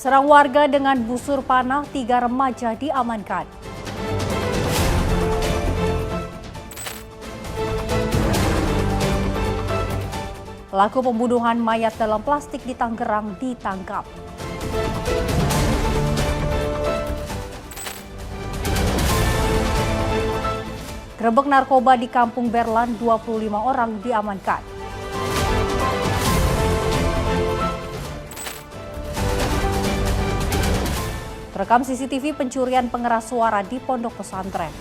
Serang warga dengan busur panah, 3 remaja diamankan. Pelaku pembunuhan mayat dalam plastik di Tangerang ditangkap. Gerebek narkoba di Kampung Berlan, 25 orang diamankan. Terekam CCTV pencurian pengeras suara di pondok pesantren.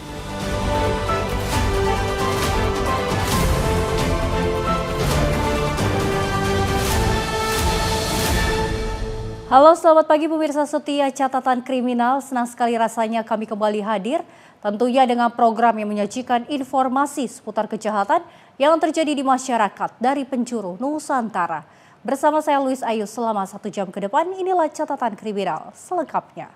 Halo, selamat pagi pemirsa setia Catatan Kriminal. Senang sekali rasanya kami kembali hadir, tentunya dengan program yang menyajikan informasi seputar kejahatan yang terjadi di masyarakat dari penjuru Nusantara. Bersama saya Luis Ayu selama 1 jam ke depan, inilah Catatan Kriminal selengkapnya.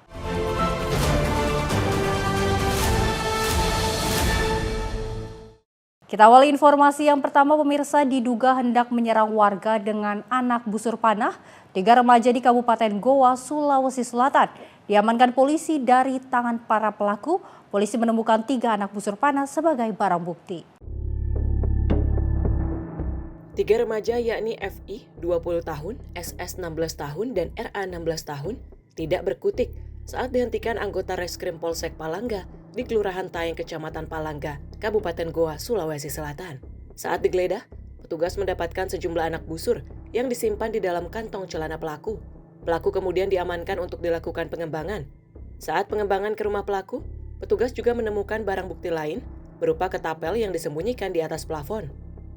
Kita awali informasi yang pertama, pemirsa. Diduga hendak menyerang warga dengan anak busur panah, 3 remaja di Kabupaten Goa, Sulawesi Selatan diamankan polisi dari tangan para pelaku. Polisi menemukan 3 anak busur panah sebagai barang bukti. 3 remaja yakni FI 20 tahun, SS 16 tahun, dan RA 16 tahun tidak berkutik saat dihentikan anggota Reskrim Polsek Palangga di Kelurahan Tayeng, Kecamatan Palangga, Kabupaten Goa, Sulawesi Selatan. Saat digeledah, petugas mendapatkan sejumlah anak busur yang disimpan di dalam kantong celana pelaku. Pelaku kemudian diamankan untuk dilakukan pengembangan. Saat pengembangan ke rumah pelaku, petugas juga menemukan barang bukti lain berupa ketapel yang disembunyikan di atas plafon.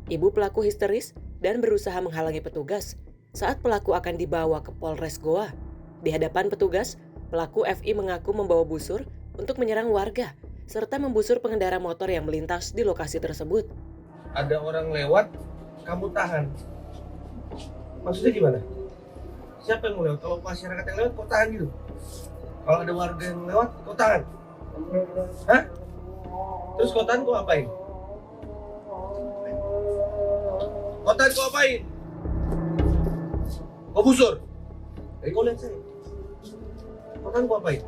Ibu pelaku histeris dan berusaha menghalangi petugas saat pelaku akan dibawa ke Polres Goa. Di hadapan petugas, pelaku FI mengaku membawa busur untuk menyerang warga serta membusur pengendara motor yang melintas di lokasi tersebut. Ada orang lewat, kamu tahan. Maksudnya gimana? Siapa yang mau lewat? Kalau masyarakat yang lewat, kau tahan gitu? Kalau ada warga yang lewat, kau tahan? Hah? Terus kau tahan, kau apain? Kau tahan, kau apain? Kau busur? Kau lihat saya. Kau tahan, kau apain?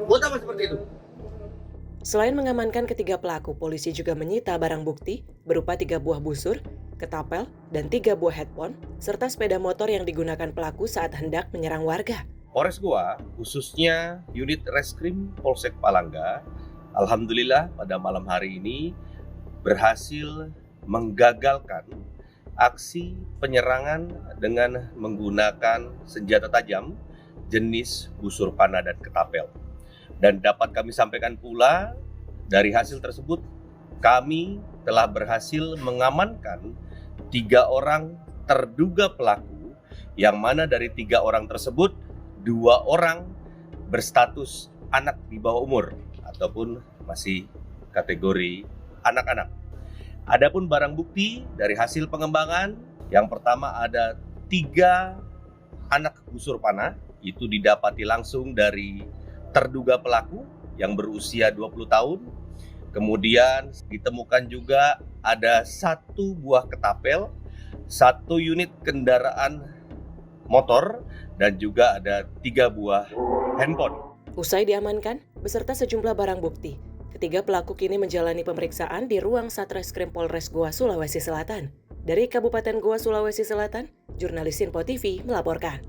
Buat apa seperti itu? Selain mengamankan ketiga pelaku, polisi juga menyita barang bukti berupa 3 buah busur, ketapel, dan 3 buah handphone, serta sepeda motor yang digunakan pelaku saat hendak menyerang warga. Polres Goa, khususnya unit Reskrim Polsek Palangga, alhamdulillah pada malam hari ini berhasil menggagalkan aksi penyerangan dengan menggunakan senjata tajam jenis busur panah dan ketapel. Dan dapat kami sampaikan pula, dari hasil tersebut kami telah berhasil mengamankan 3 orang terduga pelaku, yang mana dari 3 orang tersebut 2 orang berstatus anak di bawah umur ataupun masih kategori anak-anak. Adapun barang bukti dari hasil pengembangan, yang pertama ada 3 anak busur panah, itu didapati langsung dari terduga pelaku yang berusia 20 tahun. Kemudian ditemukan juga ada 1 buah ketapel, 1 unit kendaraan motor, dan juga ada 3 buah handphone. Usai diamankan beserta sejumlah barang bukti, ketiga pelaku kini menjalani pemeriksaan di ruang Satreskrim Polres Goa, Sulawesi Selatan. Dari Kabupaten Goa, Sulawesi Selatan, jurnalis Info TV melaporkan.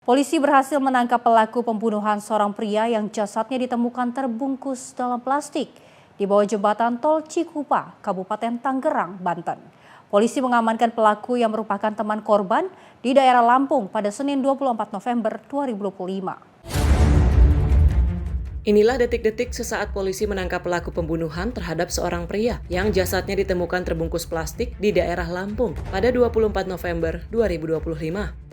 Polisi berhasil menangkap pelaku pembunuhan seorang pria yang jasadnya ditemukan terbungkus dalam plastik di bawah jembatan Tol Cikupa, Kabupaten Tangerang, Banten. Polisi mengamankan pelaku yang merupakan teman korban di daerah Lampung pada Senin 24 November 2025. Inilah detik-detik sesaat polisi menangkap pelaku pembunuhan terhadap seorang pria yang jasadnya ditemukan terbungkus plastik di daerah Lampung pada 24 November 2025.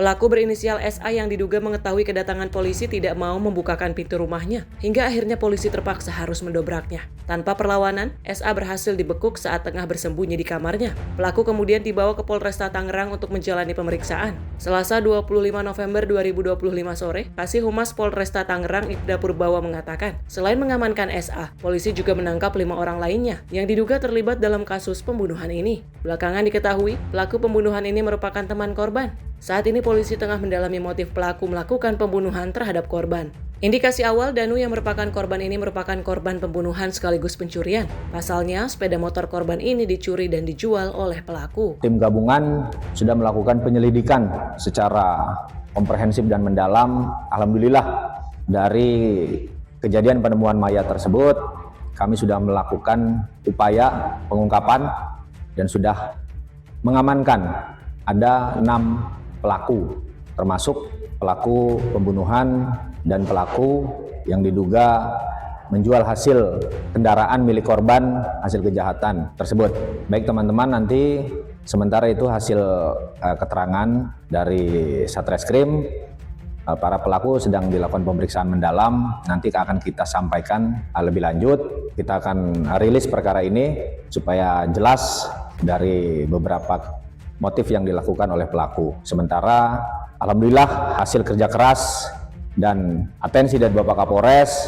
Pelaku berinisial SA yang diduga mengetahui kedatangan polisi tidak mau membukakan pintu rumahnya, hingga akhirnya polisi terpaksa harus mendobraknya. Tanpa perlawanan, SA berhasil dibekuk saat tengah bersembunyi di kamarnya. Pelaku kemudian dibawa ke Polresta Tangerang untuk menjalani pemeriksaan. Selasa 25 November 2025 sore, Kasih Humas Polresta Tangerang Ibda Purbawa mengatakan diperkirakan. Selain mengamankan SA, polisi juga menangkap 5 orang lainnya yang diduga terlibat dalam kasus pembunuhan ini. Belakangan diketahui, pelaku pembunuhan ini merupakan teman korban. Saat ini polisi tengah mendalami motif pelaku melakukan pembunuhan terhadap korban. Indikasi awal, Danu yang merupakan korban ini merupakan korban pembunuhan sekaligus pencurian. Pasalnya, sepeda motor korban ini dicuri dan dijual oleh pelaku. Tim gabungan sudah melakukan penyelidikan secara komprehensif dan mendalam. Alhamdulillah, dari kejadian penemuan mayat tersebut, kami sudah melakukan upaya pengungkapan dan sudah mengamankan ada 6 pelaku, termasuk pelaku pembunuhan dan pelaku yang diduga menjual hasil kendaraan milik korban hasil kejahatan tersebut. Baik teman-teman, nanti sementara itu hasil keterangan dari Satreskrim, para pelaku sedang dilakukan pemeriksaan mendalam, nanti akan kita sampaikan lebih lanjut. Kita akan rilis perkara ini supaya jelas dari beberapa motif yang dilakukan oleh pelaku. Sementara alhamdulillah hasil kerja keras dan atensi dari Bapak Kapolres,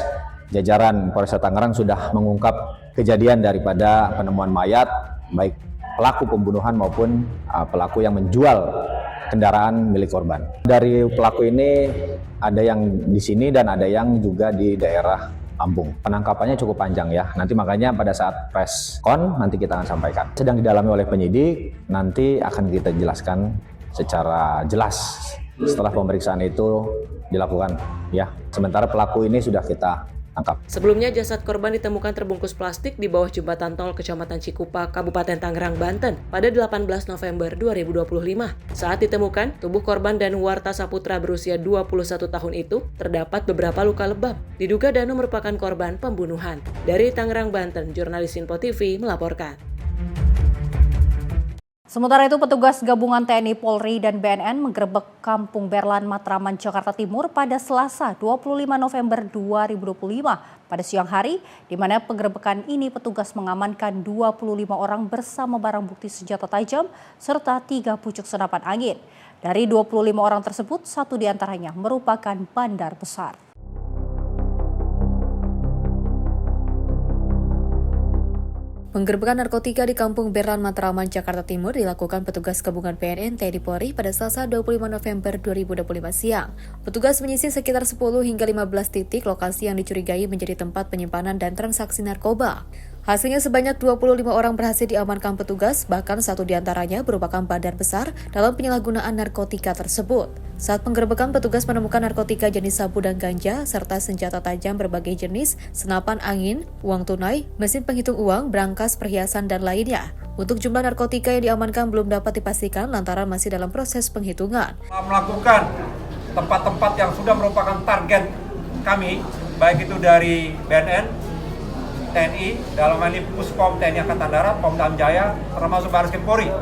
jajaran Polresta Tangerang sudah mengungkap kejadian daripada penemuan mayat, baik pelaku pembunuhan maupun pelaku yang menjual kendaraan milik korban. Dari pelaku ini ada yang di sini dan ada yang juga di daerah Lampung. Penangkapannya cukup panjang ya, nanti makanya pada saat press con nanti kita akan sampaikan. Sedang didalami oleh penyidik, nanti akan kita jelaskan secara jelas setelah pemeriksaan itu dilakukan ya. Sementara pelaku ini sudah kita tangkap. Sebelumnya jasad korban ditemukan terbungkus plastik di bawah jembatan tol Kecamatan Cikupa, Kabupaten Tangerang, Banten pada 18 November 2025. Saat ditemukan, tubuh korban Danu Warta Saputra berusia 21 tahun itu terdapat beberapa luka lebam. Diduga Danu merupakan korban pembunuhan. Dari Tangerang, Banten, jurnalis Info TV melaporkan. Sementara itu, petugas gabungan TNI, Polri, dan BNN menggerebek Kampung Berlan, Matraman, Jakarta Timur pada Selasa 25 November 2025 pada siang hari, di mana penggerebekan ini petugas mengamankan 25 orang bersama barang bukti senjata tajam serta 3 pucuk senapan angin. Dari 25 orang tersebut, 1 diantaranya merupakan bandar besar. Penggerbekan narkotika di Kampung Berlan, Matraman, Jakarta Timur dilakukan petugas gabungan BNN TNI Polri pada Selasa 25 November 2025 siang. Petugas menyisir sekitar 10 hingga 15 titik lokasi yang dicurigai menjadi tempat penyimpanan dan transaksi narkoba. Hasilnya sebanyak 25 orang berhasil diamankan petugas, bahkan 1 diantaranya merupakan bandar besar dalam penyalahgunaan narkotika tersebut. Saat penggerbekan, petugas menemukan narkotika jenis sabu dan ganja, serta senjata tajam berbagai jenis, senapan angin, uang tunai, mesin penghitung uang, brankas, perhiasan, dan lainnya. Untuk jumlah narkotika yang diamankan belum dapat dipastikan lantaran masih dalam proses penghitungan. Melakukan tempat-tempat yang sudah merupakan target kami, baik itu dari BNN, TNI, dalam hal ini Puspom TNI Angkatan Darat, Pom Dam Jaya, termasuk Barreskrim Polri,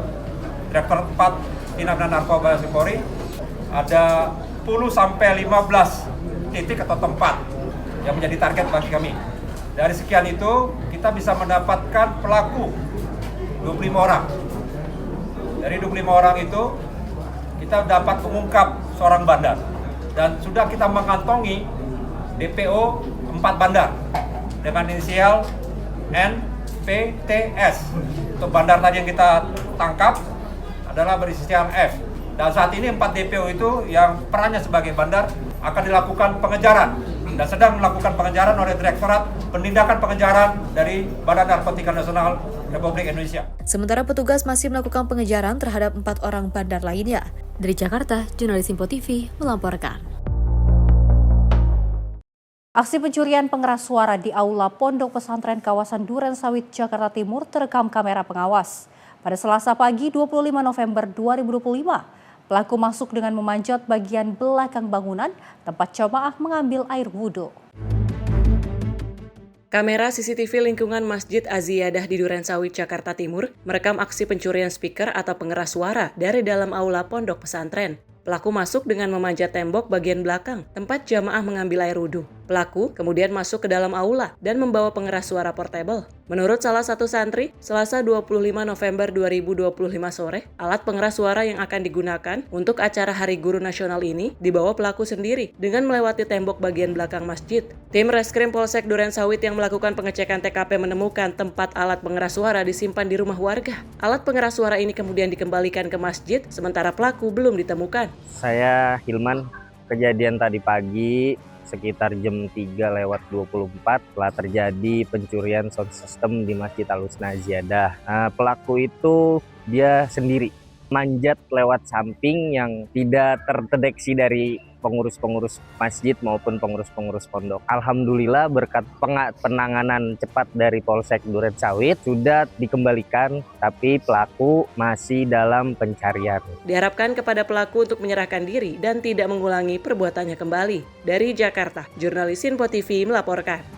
Direktur 4 Tindak Pidana Narkoba Barreskrim Polri, ada 10-15 titik atau tempat yang menjadi target bagi kami. Dari sekian itu, kita bisa mendapatkan pelaku 25 orang. Dari 25 orang itu, kita dapat mengungkap seorang bandar. Dan sudah kita mengantongi DPO 4 bandar dengan inisial NPTS. Untuk bandar tadi yang kita tangkap adalah berinisial F. Dan saat ini 4 DPO itu yang perannya sebagai bandar akan dilakukan pengejaran dan sedang melakukan pengejaran oleh Direktorat Penindakan Pengejaran dari Badan Narkotika Nasional Republik Indonesia. Sementara petugas masih melakukan pengejaran terhadap 4 orang bandar lainnya. Dari Jakarta, jurnalis Info TV melaporkan. Aksi pencurian pengeras suara di aula Pondok Pesantren kawasan Durensawit, Jakarta Timur terekam kamera pengawas. Pada Selasa pagi 25 November 2025, pelaku masuk dengan memanjat bagian belakang bangunan tempat jamaah mengambil air wudhu. Kamera CCTV lingkungan Masjid Aziyadah di Durensawit, Jakarta Timur merekam aksi pencurian speaker atau pengeras suara dari dalam aula pondok pesantren. Pelaku masuk dengan memanjat tembok bagian belakang tempat jamaah mengambil air wudhu. Pelaku kemudian masuk ke dalam aula dan membawa pengeras suara portable. Menurut salah satu santri, Selasa 25 November 2025 sore, alat pengeras suara yang akan digunakan untuk acara Hari Guru Nasional ini dibawa pelaku sendiri dengan melewati tembok bagian belakang masjid. Tim Reskrim Polsek Durensawit yang melakukan pengecekan TKP menemukan tempat alat pengeras suara disimpan di rumah warga. Alat pengeras suara ini kemudian dikembalikan ke masjid, sementara pelaku belum ditemukan. Saya Hilman, kejadian tadi pagi sekitar jam 3:24 telah terjadi pencurian sound system di Masjid Al-Husna Ziyadah. Pelaku itu dia sendiri manjat lewat samping yang tidak terdeteksi dari pengurus-pengurus masjid maupun pengurus-pengurus pondok. Alhamdulillah berkat penanganan cepat dari Polsek Durensawit sudah dikembalikan, tapi pelaku masih dalam pencarian. Diharapkan kepada pelaku untuk menyerahkan diri dan tidak mengulangi perbuatannya kembali. Dari Jakarta, jurnalis Info TV melaporkan.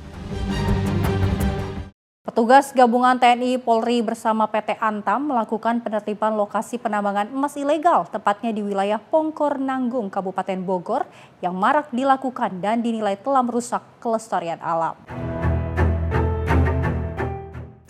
Petugas gabungan TNI Polri bersama PT Antam melakukan penertiban lokasi penambangan emas ilegal, tepatnya di wilayah Pongkor Nanggung, Kabupaten Bogor, yang marak dilakukan dan dinilai telah merusak kelestarian alam.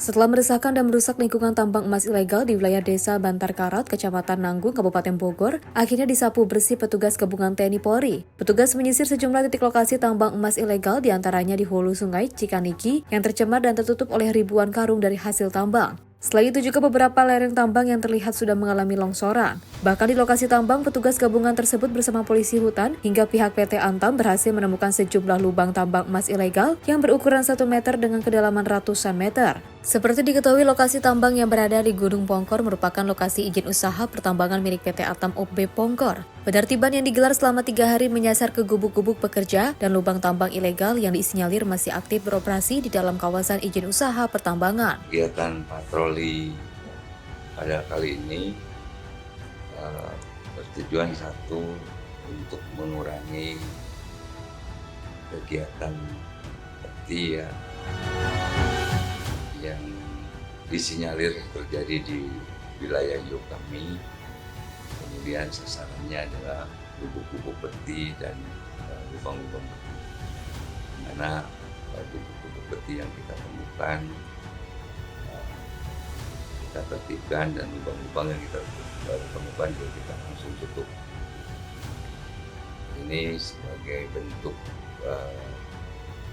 Setelah meresahkan dan merusak lingkungan tambang emas ilegal di wilayah Desa Bantar Karat, Kecamatan Nanggung, Kabupaten Bogor, akhirnya disapu bersih petugas gabungan TNI Polri. Petugas menyisir sejumlah titik lokasi tambang emas ilegal, diantaranya di hulu sungai Cikaniki yang tercemar dan tertutup oleh ribuan karung dari hasil tambang. Selain itu juga beberapa lereng tambang yang terlihat sudah mengalami longsoran. Bahkan di lokasi tambang, petugas gabungan tersebut bersama polisi hutan hingga pihak PT Antam berhasil menemukan sejumlah lubang tambang emas ilegal yang berukuran 1 meter dengan kedalaman ratusan meter. Seperti diketahui, lokasi tambang yang berada di Gunung Pongkor merupakan lokasi izin usaha pertambangan milik PT Antam OB Pongkor. Penertiban yang digelar selama 3 hari menyasar ke gubuk-gubuk pekerja dan lubang tambang ilegal yang disinyalir masih aktif beroperasi di dalam kawasan izin usaha pertambangan. Kegiatan patroli pada kali ini bertujuan satu, untuk mengurangi kegiatan seperti yang disinyalir terjadi di wilayah Yuk kami. Kemudian sasarannya adalah gubuk-gubuk peti dan lubang-lubang peti. Karena gubuk-gubuk peti yang kita temukan kita tertibkan, dan lubang-lubang yang kita temukan juga kita langsung tutup. Ini sebagai bentuk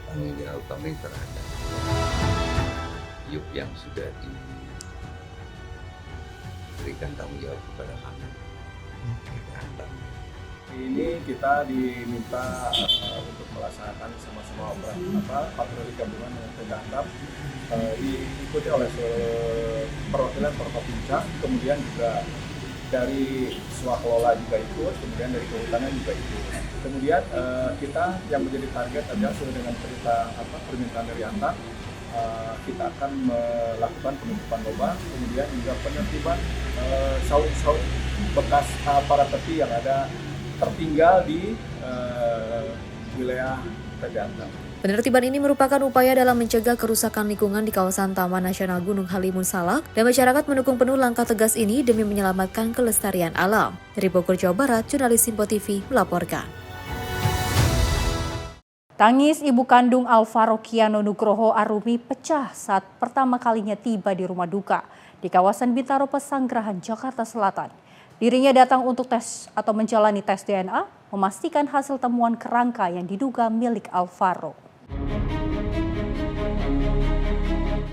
tanggung jawab kami terhadap Yuk yang sudah diberikan tanggung jawab kepada kami. Ini kita diminta untuk melaksanakan sama-sama patroli gabungan dengan PT Antam, diikuti oleh perwakilan Forkopimda, kemudian juga dari Swaklola juga ikut, kemudian dari kehutanan juga ikut. Kemudian kita yang menjadi target adalah sesuai dengan permintaan dari Antam, kita akan melakukan penutupan lubang, kemudian juga penertiban saung-saung bekas para tepi yang ada tertinggal di wilayah PT Antam. Penertiban ini merupakan upaya dalam mencegah kerusakan lingkungan di kawasan Taman Nasional Gunung Halimun Salak, dan masyarakat mendukung penuh langkah tegas ini demi menyelamatkan kelestarian alam. Dari Bogor, Jawa Barat, jurnalis Info TV melaporkan. Tangis ibu kandung Alvaro Kiano Nugroho Arumi pecah saat pertama kalinya tiba di rumah duka di kawasan Bintaro Pesanggerahan, Jakarta Selatan. Dirinya datang untuk tes atau menjalani tes DNA, memastikan hasil temuan kerangka yang diduga milik Alvaro.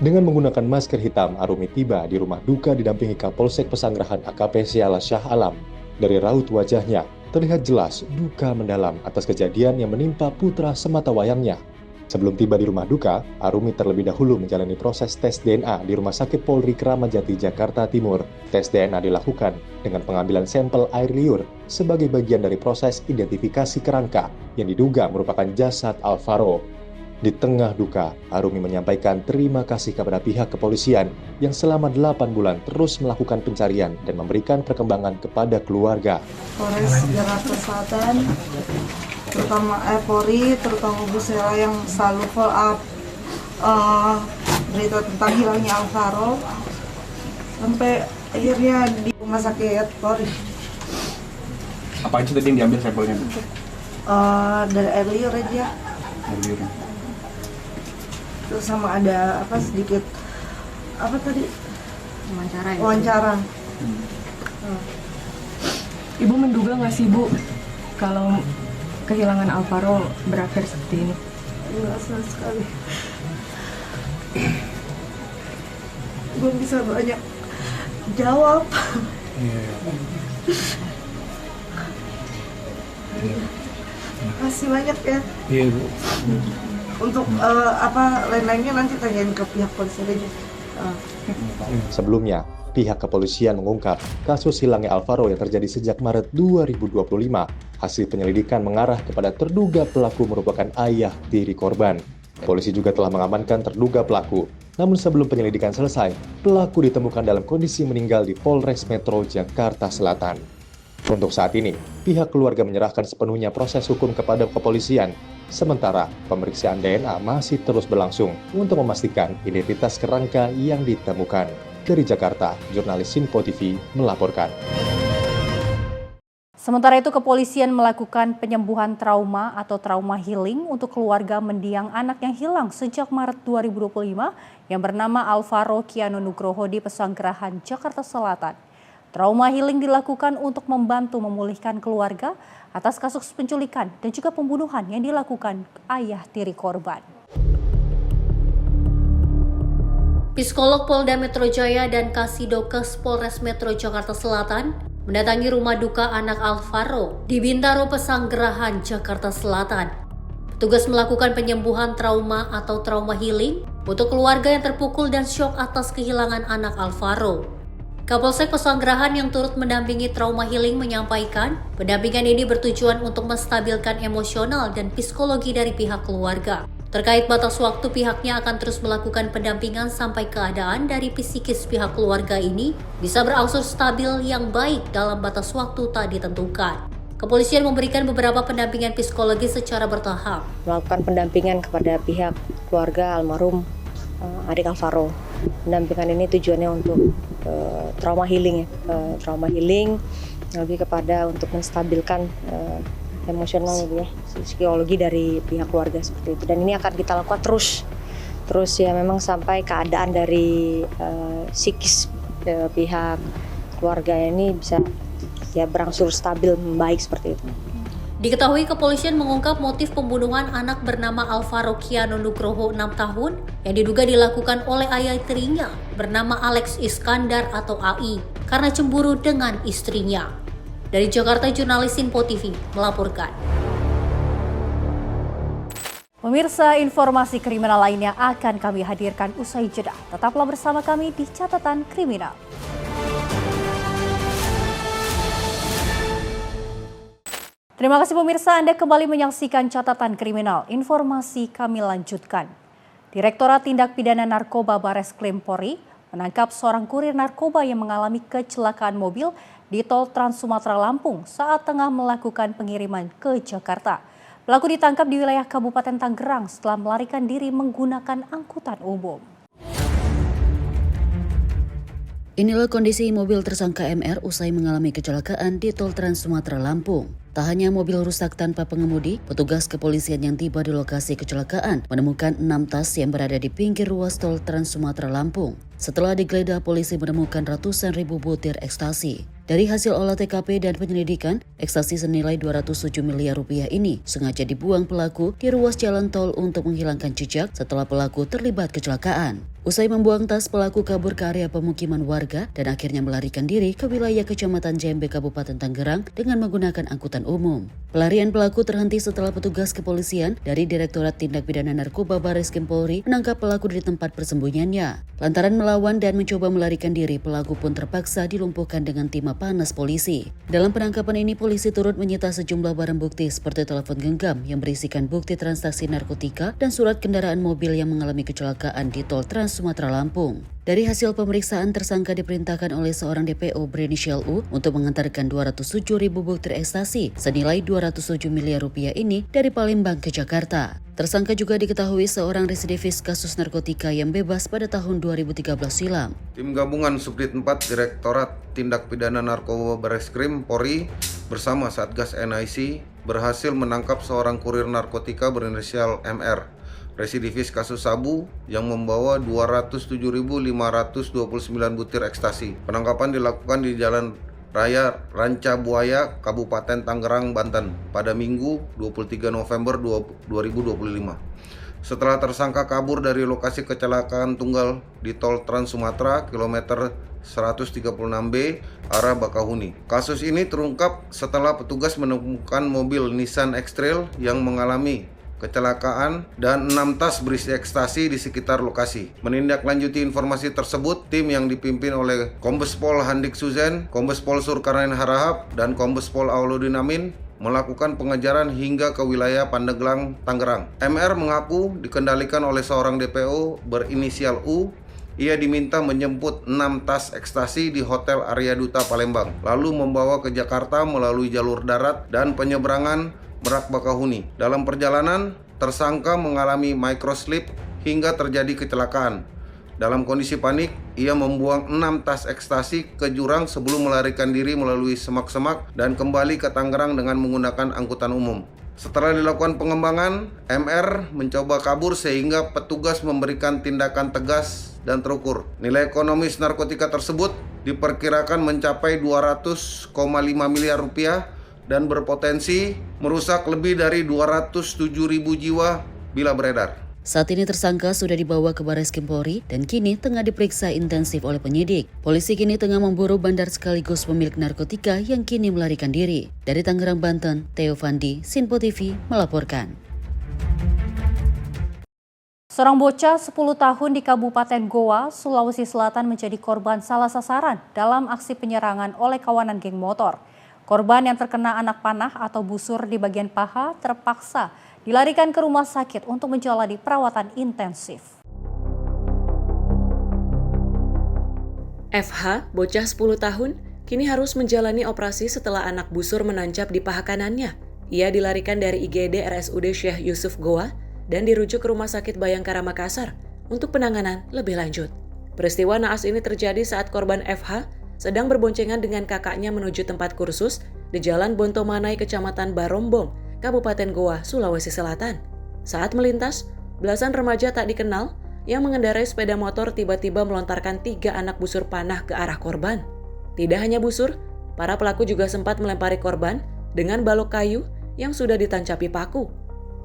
Dengan menggunakan masker hitam, Arumi tiba di rumah duka didampingi Kapolsek Pesanggerahan AKP Siala Syah Alam. Dari raut wajahnya, terlihat jelas duka mendalam atas kejadian yang menimpa putra sematawayangnya. Sebelum tiba di rumah duka, Arumi terlebih dahulu menjalani proses tes DNA di Rumah Sakit Polri Kramat Jati, Jakarta Timur. Tes DNA dilakukan dengan pengambilan sampel air liur sebagai bagian dari proses identifikasi kerangka yang diduga merupakan jasad Alvaro. Di tengah duka, Arumi menyampaikan terima kasih kepada pihak kepolisian yang selama 8 bulan terus melakukan pencarian dan memberikan perkembangan kepada keluarga. Polres Jakarta Selatan, terutama Polri, terutama Bu Sela yang selalu follow up berita tentang hilangnya Alvaro sampai akhirnya di rumah sakit Polri. Apa aja tadi yang diambil sampelnya? Dari air liur aja. Air liur. Terus sama ada apa sedikit apa tadi? Wawancara. Wawancara. Ibu menduga nggak sih Bu kalau kehilangan Alvaro berakhir seperti ini? Enggak sama sekali. Belum bisa banyak jawab. Makasih banyak ya. Iya Bu. Untuk lain-lainnya nanti tanyain ke pihak polisi aja. Sebelumnya, pihak kepolisian mengungkap kasus hilangnya Alvaro yang terjadi sejak Maret 2025. Hasil penyelidikan mengarah kepada terduga pelaku merupakan ayah tiri korban. Polisi juga telah mengamankan terduga pelaku. Namun sebelum penyelidikan selesai, pelaku ditemukan dalam kondisi meninggal di Polres Metro Jakarta Selatan. Untuk saat ini, pihak keluarga menyerahkan sepenuhnya proses hukum kepada kepolisian. Sementara, pemeriksaan DNA masih terus berlangsung untuk memastikan identitas kerangka yang ditemukan. Dari Jakarta, jurnalis Sinpo TV melaporkan. Sementara itu, kepolisian melakukan penyembuhan trauma atau trauma healing untuk keluarga mendiang anak yang hilang sejak Maret 2025 yang bernama Alvaro Kiano Nugroho di Pesanggerahan, Jakarta Selatan. Trauma healing dilakukan untuk membantu memulihkan keluarga atas kasus penculikan dan juga pembunuhan yang dilakukan ayah tiri korban. Psikolog Polda Metro Jaya dan Kasidokes Polres Metro Jakarta Selatan mendatangi rumah duka anak Alvaro di Bintaro Pesanggerahan, Jakarta Selatan. Petugas melakukan penyembuhan trauma atau trauma healing untuk keluarga yang terpukul dan syok atas kehilangan anak Alvaro. Kapolsek Pesanggerahan yang turut mendampingi trauma healing menyampaikan, pendampingan ini bertujuan untuk menstabilkan emosional dan psikologi dari pihak keluarga. Terkait batas waktu, pihaknya akan terus melakukan pendampingan sampai keadaan dari psikis pihak keluarga ini bisa berangsur stabil yang baik dalam batas waktu tak ditentukan. Kepolisian memberikan beberapa pendampingan psikologi secara bertahap. Melakukan pendampingan kepada pihak keluarga almarhum adik Alvaro. Pendampingan ini tujuannya untuk trauma healing trauma healing lebih kepada untuk menstabilkan emosional ya, psikologi dari pihak keluarga seperti itu. Dan ini akan kita lakukan terus ya memang sampai keadaan dari psikis pihak keluarga ini bisa ya berangsur stabil membaik seperti itu. Diketahui kepolisian mengungkap motif pembunuhan anak bernama Alvaro Kiano Nugroho 6 tahun yang diduga dilakukan oleh ayah tirinya bernama Alex Iskandar atau AI karena cemburu dengan istrinya. Dari Jakarta, jurnalis Sinpo TV melaporkan. Pemirsa, informasi kriminal lainnya akan kami hadirkan usai jeda. Tetaplah bersama kami di Catatan Kriminal. Terima kasih pemirsa, Anda kembali menyaksikan Catatan Kriminal. Informasi kami lanjutkan. Direktorat Tindak Pidana Narkoba Bareskrim Polri menangkap seorang kurir narkoba yang mengalami kecelakaan mobil di Tol Trans Sumatera Lampung saat tengah melakukan pengiriman ke Jakarta. Pelaku ditangkap di wilayah Kabupaten Tangerang setelah melarikan diri menggunakan angkutan umum. Inilah kondisi mobil tersangka MR usai mengalami kecelakaan di Tol Trans Sumatera Lampung. Tak hanya mobil rusak tanpa pengemudi, petugas kepolisian yang tiba di lokasi kecelakaan menemukan 6 tas yang berada di pinggir ruas Tol Trans Sumatera Lampung. Setelah digeledah, polisi menemukan ratusan ribu butir ekstasi. Dari hasil olah TKP dan penyelidikan, ekstasi senilai 207 miliar rupiah ini sengaja dibuang pelaku di ruas jalan tol untuk menghilangkan jejak setelah pelaku terlibat kecelakaan. Usai membuang tas, pelaku kabur ke area pemukiman warga dan akhirnya melarikan diri ke wilayah Kecamatan Jembe, Kabupaten Tangerang dengan menggunakan angkutan umum. Pelarian pelaku terhenti setelah petugas kepolisian dari Direktorat Tindak Pidana Narkoba Bareskrim Polri menangkap pelaku di tempat persembunyiannya. Lantaran melawan dan mencoba melarikan diri, pelaku pun terpaksa dilumpuhkan dengan timah panas polisi. Dalam penangkapan ini, polisi turut menyita sejumlah barang bukti seperti telepon genggam yang berisikan bukti transaksi narkotika dan surat kendaraan mobil yang mengalami kecelakaan di Tol Trans Sumatera Lampung. Dari hasil pemeriksaan, tersangka diperintahkan oleh seorang DPO berinisial U untuk mengantarkan 207 ribu butir ekstasi senilai 207 miliar rupiah ini dari Palembang ke Jakarta. Tersangka juga diketahui seorang residivis kasus narkotika yang bebas pada tahun 2013 silam. Tim gabungan Subdit 4 Direktorat Tindak Pidana Narkoba Bareskrim Polri bersama Satgas NIC berhasil menangkap seorang kurir narkotika berinisial MR, residivis kasus sabu yang membawa 207.529 butir ekstasi. Penangkapan dilakukan di Jalan Raya Ranca Buaya, Kabupaten Tangerang, Banten pada Minggu 23 November 2025. Setelah tersangka kabur dari lokasi kecelakaan tunggal di Tol Trans Sumatera kilometer 136B arah Bakahuni. Kasus ini terungkap setelah petugas menemukan mobil Nissan X-Trail yang mengalami kecelakaan dan 6 tas berisi ekstasi di sekitar lokasi. Menindaklanjuti informasi tersebut, tim yang dipimpin oleh Kombes Pol Handik Suzen, Kombes Pol Surkarnain Harahap, dan Kombes Pol Auludin Amin melakukan pengejaran hingga ke wilayah Pandeglang, Tangerang. MR mengaku dikendalikan oleh seorang DPO berinisial U. Ia diminta menjemput 6 tas ekstasi di Hotel Arya Duta Palembang, lalu membawa ke Jakarta melalui jalur darat dan penyeberangan Merak Bakahuni. Dalam perjalanan, tersangka mengalami microslip hingga terjadi kecelakaan. Dalam kondisi panik, ia membuang 6 tas ekstasi ke jurang sebelum melarikan diri melalui semak-semak dan kembali ke Tangerang dengan menggunakan angkutan umum. Setelah dilakukan pengembangan, MR mencoba kabur sehingga petugas memberikan tindakan tegas dan terukur. Nilai ekonomis narkotika tersebut diperkirakan mencapai 200,5 miliar rupiah dan berpotensi merusak lebih dari 207.000 jiwa bila beredar. Saat ini tersangka sudah dibawa ke Bareskrim Polri dan kini tengah diperiksa intensif oleh penyidik. Polisi kini tengah memburu bandar sekaligus pemilik narkotika yang kini melarikan diri. Dari Tangerang, Banten, Theo Fandi, Sinpo TV melaporkan. Seorang bocah 10 tahun di Kabupaten Goa, Sulawesi Selatan menjadi korban salah sasaran dalam aksi penyerangan oleh kawanan geng motor. Korban yang terkena anak panah atau busur di bagian paha terpaksa dilarikan ke rumah sakit untuk menjalani perawatan intensif. FH, bocah 10 tahun, kini harus menjalani operasi setelah anak busur menancap di paha kanannya. Ia dilarikan dari IGD RSUD Syekh Yusuf Goa dan dirujuk ke Rumah Sakit Bayangkara Makassar untuk penanganan lebih lanjut. Peristiwa naas ini terjadi saat korban FH sedang berboncengan dengan kakaknya menuju tempat kursus di Jalan Bontomanai, Kecamatan Barombong, Kabupaten Goa, Sulawesi Selatan. Saat melintas, belasan remaja tak dikenal yang mengendarai sepeda motor tiba-tiba melontarkan 3 anak busur panah ke arah korban. Tidak hanya busur, para pelaku juga sempat melempari korban dengan balok kayu yang sudah ditancapi paku.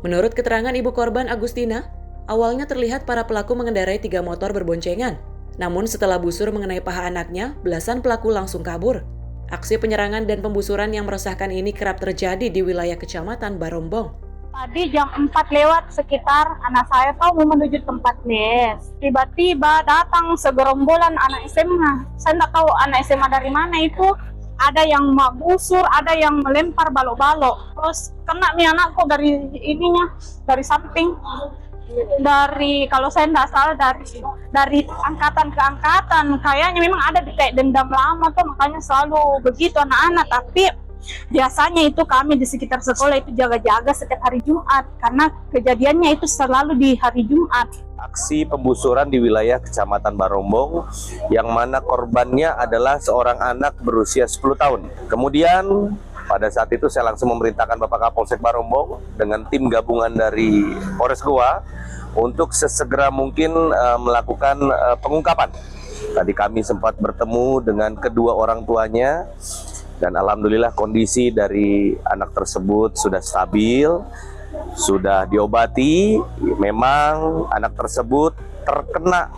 Menurut keterangan ibu korban Agustina, awalnya terlihat para pelaku mengendarai 3 motor berboncengan. Namun setelah busur mengenai paha anaknya, belasan pelaku langsung kabur. Aksi penyerangan dan pembusuran yang meresahkan ini kerap terjadi di wilayah Kecamatan Barombong. Tadi jam 4 lewat sekitar anak saya tahu mau menuju tempat les. Tiba-tiba datang segerombolan anak SMA. Saya tidak tahu anak SMA dari mana itu. Ada yang mau busur, ada yang melempar balok-balok. Terus kena nih anakku dari ininya, dari samping. Dari kalau saya tidak salah dari angkatan ke angkatan, kayaknya memang ada kayak dendam lama tuh, makanya selalu begitu anak-anak. Tapi biasanya itu kami di sekitar sekolah itu jaga-jaga setiap hari Jumat karena kejadiannya itu selalu di hari Jumat. Aksi pembusuran di wilayah Kecamatan Barombong yang mana korbannya adalah seorang anak berusia 10 tahun. Kemudian pada saat itu saya langsung memerintahkan Bapak Kapolsek Barombong dengan tim gabungan dari Polres Goa untuk sesegera mungkin melakukan pengungkapan. Tadi kami sempat bertemu dengan kedua orang tuanya dan alhamdulillah kondisi dari anak tersebut sudah stabil, sudah diobati. Memang anak tersebut terkena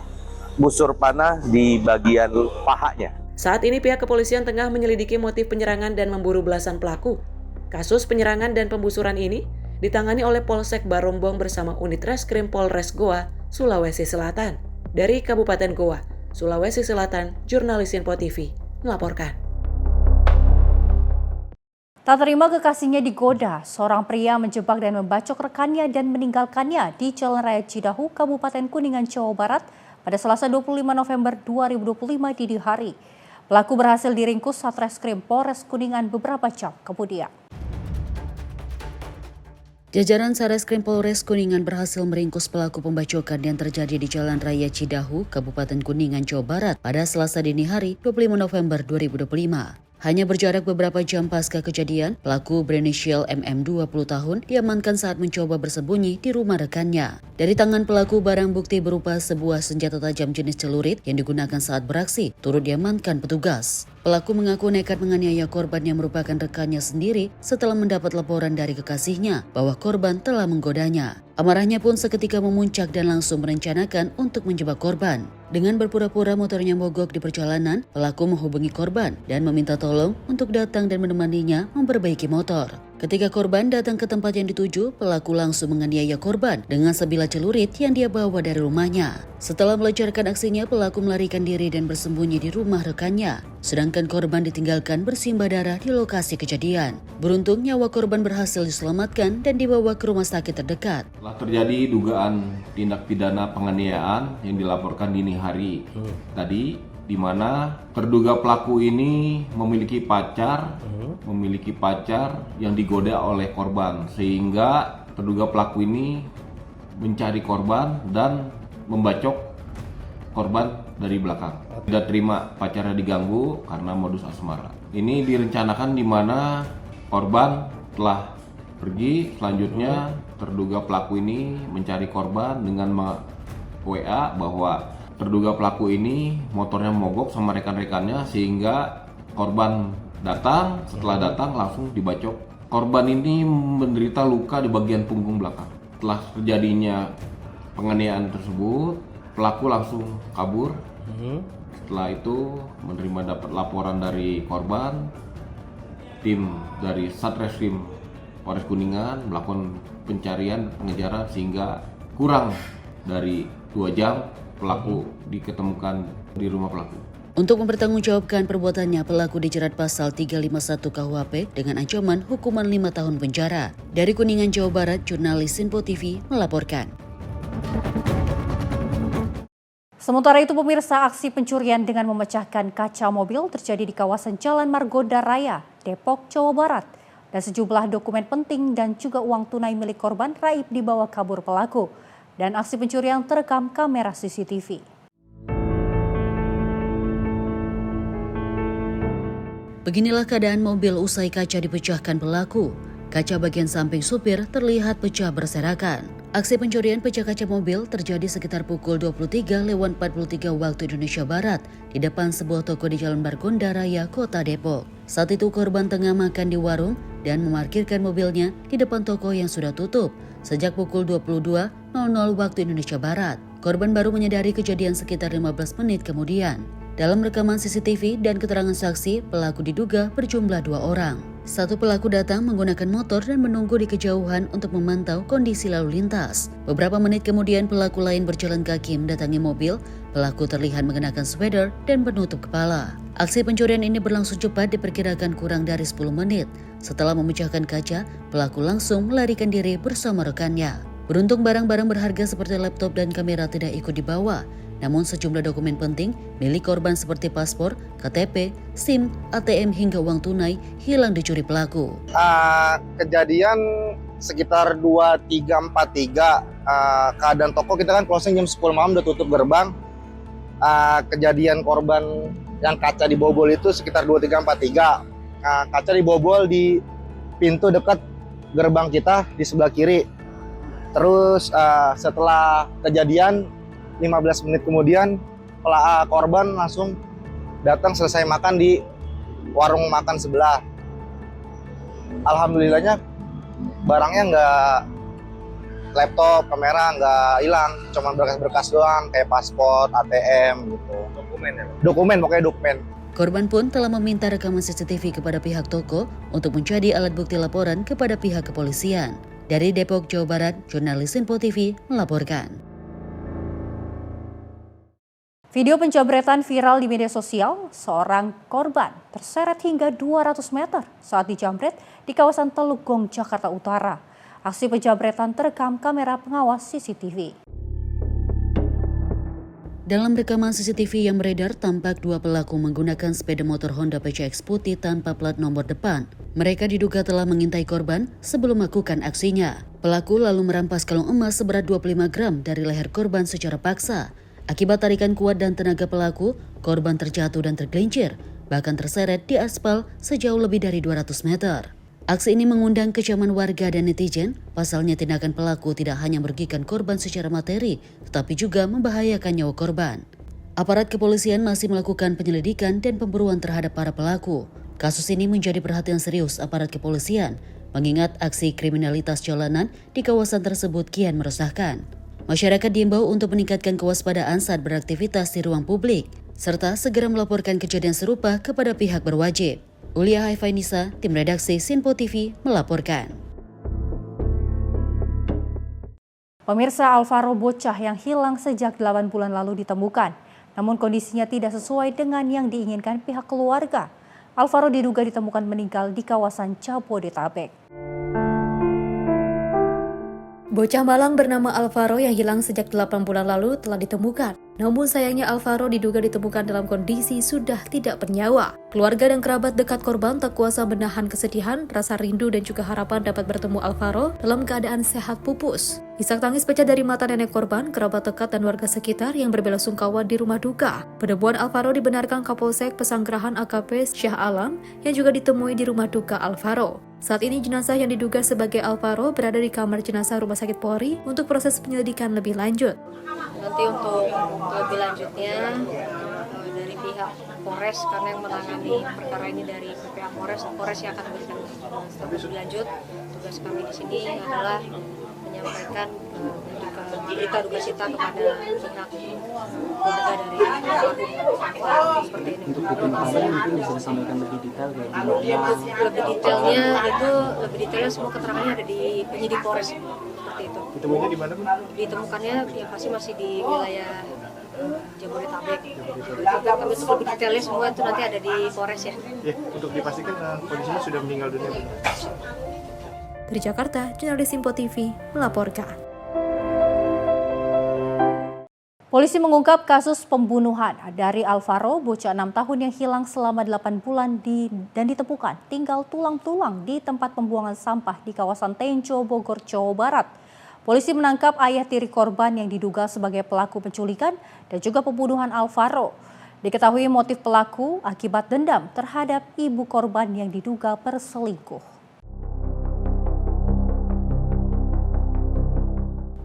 busur panah di bagian pahanya. Saat ini pihak kepolisian tengah menyelidiki motif penyerangan dan memburu belasan pelaku. Kasus penyerangan dan pembusuran ini ditangani oleh Polsek Barombong bersama unit Reskrim Polres Goa, Sulawesi Selatan. Dari Kabupaten Goa, Sulawesi Selatan, jurnalis Sinpo TV melaporkan. Tak terima kekasihnya digoda, seorang pria menjebak dan membacok rekannya dan meninggalkannya di Jalan Raya Cidahu, Kabupaten Kuningan, Jawa Barat pada Selasa 25 November 2025 dini hari. Pelaku berhasil diringkus Satreskrim Polres Kuningan beberapa jam kemudian. Jajaran Satreskrim Polres Kuningan berhasil meringkus pelaku pembacokan yang terjadi di Jalan Raya Cidahu, Kabupaten Kuningan, Jawa Barat pada Selasa dini hari 25 November 2025. Hanya berjarak beberapa jam pasca kejadian, pelaku berinisial MM 20 tahun diamankan saat mencoba bersembunyi di rumah rekannya. Dari tangan pelaku, barang bukti berupa sebuah senjata tajam jenis celurit yang digunakan saat beraksi turut diamankan petugas. Pelaku mengaku nekat menganiaya korban yang merupakan rekannya sendiri setelah mendapat laporan dari kekasihnya bahwa korban telah menggodanya. Amarahnya pun seketika memuncak dan langsung merencanakan untuk menjebak korban. Dengan berpura-pura motornya mogok di perjalanan, pelaku menghubungi korban dan meminta tolong untuk datang dan menemaninya memperbaiki motor. Ketika korban datang ke tempat yang dituju, pelaku langsung menganiaya korban dengan sebilah celurit yang dia bawa dari rumahnya. Setelah melancarkan aksinya, pelaku melarikan diri dan bersembunyi di rumah rekannya. Sedangkan korban ditinggalkan bersimbah darah di lokasi kejadian. Beruntung nyawa korban berhasil diselamatkan dan dibawa ke rumah sakit terdekat. Telah terjadi dugaan tindak pidana penganiayaan yang dilaporkan dini hari tadi, di mana terduga pelaku ini memiliki pacar yang digoda oleh korban, sehingga terduga pelaku ini mencari korban dan membacok korban dari belakang. Tidak terima pacarnya diganggu karena modus asmara. Ini direncanakan di mana korban telah pergi, selanjutnya terduga pelaku ini mencari korban dengan WA bahwa terduga pelaku ini motornya mogok sama rekan-rekannya, sehingga korban datang. Setelah datang langsung dibacok. Korban ini menderita luka di bagian punggung belakang. Setelah terjadinya penganiayaan tersebut, pelaku langsung kabur. Setelah itu menerima dapat laporan dari korban, tim dari Satreskrim Polres Kuningan melakukan pencarian pengejaran sehingga kurang dari 2 jam pelaku diketemukan di rumah pelaku. Untuk mempertanggungjawabkan perbuatannya, pelaku dijerat pasal 351 KUHP dengan ancaman hukuman 5 tahun penjara. Dari Kuningan, Jawa Barat, jurnalis Sinpo TV melaporkan. Sementara itu pemirsa, aksi pencurian dengan memecahkan kaca mobil terjadi di kawasan Jalan Margonda Raya, Depok, Jawa Barat. Dan sejumlah dokumen penting dan juga uang tunai milik korban raib dibawa kabur pelaku. Dan aksi pencurian terekam kamera CCTV. Beginilah keadaan mobil usai kaca dipecahkan pelaku. Kaca bagian samping supir terlihat pecah berserakan. Aksi pencurian pecah kaca mobil terjadi sekitar pukul 23:43 waktu Indonesia Barat di depan sebuah toko di Jalan Margonda Raya, Kota Depok. Saat itu korban tengah makan di warung dan memarkirkan mobilnya di depan toko yang sudah tutup sejak pukul 22:00 waktu Indonesia Barat. Korban baru menyadari kejadian sekitar 15 menit kemudian. Dalam rekaman CCTV dan keterangan saksi, pelaku diduga berjumlah 2 orang. Satu pelaku datang menggunakan motor dan menunggu di kejauhan untuk memantau kondisi lalu lintas. Beberapa menit kemudian pelaku lain berjalan kaki mendatangi mobil. Pelaku terlihat mengenakan sweater dan penutup kepala. Aksi pencurian ini berlangsung cepat, diperkirakan kurang dari 10 menit. Setelah memecahkan kaca, pelaku langsung melarikan diri bersama rekannya. Beruntung barang-barang berharga seperti laptop dan kamera tidak ikut dibawa. Namun sejumlah dokumen penting milik korban seperti paspor, KTP, SIM, ATM hingga uang tunai hilang dicuri pelaku. Kejadian sekitar 23:43, keadaan toko kita kan closing jam 10 malam, udah tutup gerbang. Kejadian korban yang kaca dibobol itu sekitar 23:43. Kaca dibobol di pintu dekat gerbang kita di sebelah kiri. Terus setelah kejadian 15 menit kemudian korban langsung datang selesai makan di warung makan sebelah. Alhamdulillahnya barangnya nggak, laptop, kamera nggak hilang, cuma berkas-berkas doang kayak paspor, ATM gitu. Dokumen, pokoknya dokumen. Korban pun telah meminta rekaman CCTV kepada pihak toko untuk menjadi alat bukti laporan kepada pihak kepolisian. Dari Depok, Jawa Barat, jurnalis Sinpo TV melaporkan. Video penjamretan viral di media sosial, seorang korban terseret hingga 200 meter saat dijamret di kawasan Teluk Gong, Jakarta Utara. Aksi penjamretan terekam kamera pengawas CCTV. Dalam rekaman CCTV yang beredar, tampak dua pelaku menggunakan sepeda motor Honda PCX putih tanpa plat nomor depan. Mereka diduga telah mengintai korban sebelum melakukan aksinya. Pelaku lalu merampas kalung emas seberat 25 gram dari leher korban secara paksa. Akibat tarikan kuat dan tenaga pelaku, korban terjatuh dan tergelincir, bahkan terseret di aspal sejauh lebih dari 200 meter. Aksi ini mengundang kecaman warga dan netizen. Pasalnya tindakan pelaku tidak hanya merugikan korban secara materi, tetapi juga membahayakan nyawa korban. Aparat kepolisian masih melakukan penyelidikan dan pemburuan terhadap para pelaku. Kasus ini menjadi perhatian serius aparat kepolisian, mengingat aksi kriminalitas jalanan di kawasan tersebut kian meresahkan. Masyarakat diimbau untuk meningkatkan kewaspadaan saat beraktivitas di ruang publik, serta segera melaporkan kejadian serupa kepada pihak berwajib. Ulia Haifainisa, tim redaksi Sinpo TV melaporkan. Pemirsa, Alvaro bocah yang hilang sejak 8 bulan lalu ditemukan, namun kondisinya tidak sesuai dengan yang diinginkan pihak keluarga. Alvaro diduga ditemukan meninggal di kawasan Jabodetabek. Bocah malang bernama Alvaro yang hilang sejak 8 bulan lalu telah ditemukan. Namun sayangnya Alvaro diduga ditemukan dalam kondisi sudah tidak bernyawa. Keluarga dan kerabat dekat korban tak kuasa menahan kesedihan, rasa rindu dan juga harapan dapat bertemu Alvaro dalam keadaan sehat pupus. Isak tangis pecah dari mata nenek korban, kerabat dekat dan warga sekitar yang berbelasungkawa di rumah duka. Penemuan Alvaro dibenarkan Kapolsek Pesanggerahan AKP Syah Alam yang juga ditemui di rumah duka Alvaro. Saat ini jenazah yang diduga sebagai Alvaro berada di kamar jenazah Rumah Sakit Polri untuk proses penyelidikan lebih lanjut. Nanti untuk lebih lanjutnya dari pihak Polres, karena yang menangani perkara ini dari pihak Polres yang akan memberikan lebih lanjut. Tugas kami di sini adalah menyampaikan berita duka cita kepada pihak keluarga dari almarhum seperti ini. Untuk ditemukannya mungkin bisa disampaikan lebih detail Lebih detailnya semua keterangannya ada di penyidik Polres seperti itu. Ditemukannya di mana, Bu? Ditemukannya yang pasti masih di wilayah Jabodetabek. Kami untuk lebih detailnya semua itu nanti ada di Polres ya. Ya, untuk dipastikan kondisinya sudah meninggal dunia. Dari Jakarta, jurnalis Sinpo TV melaporkan. Polisi mengungkap kasus pembunuhan dari Alvaro, bocah 6 tahun yang hilang selama 8 bulan dan ditemukan tinggal tulang-tulang di tempat pembuangan sampah di kawasan Tenjo, Bogor, Jawa Barat. Polisi menangkap ayah tiri korban yang diduga sebagai pelaku penculikan dan juga pembunuhan Alvaro. Diketahui motif pelaku akibat dendam terhadap ibu korban yang diduga berselingkuh.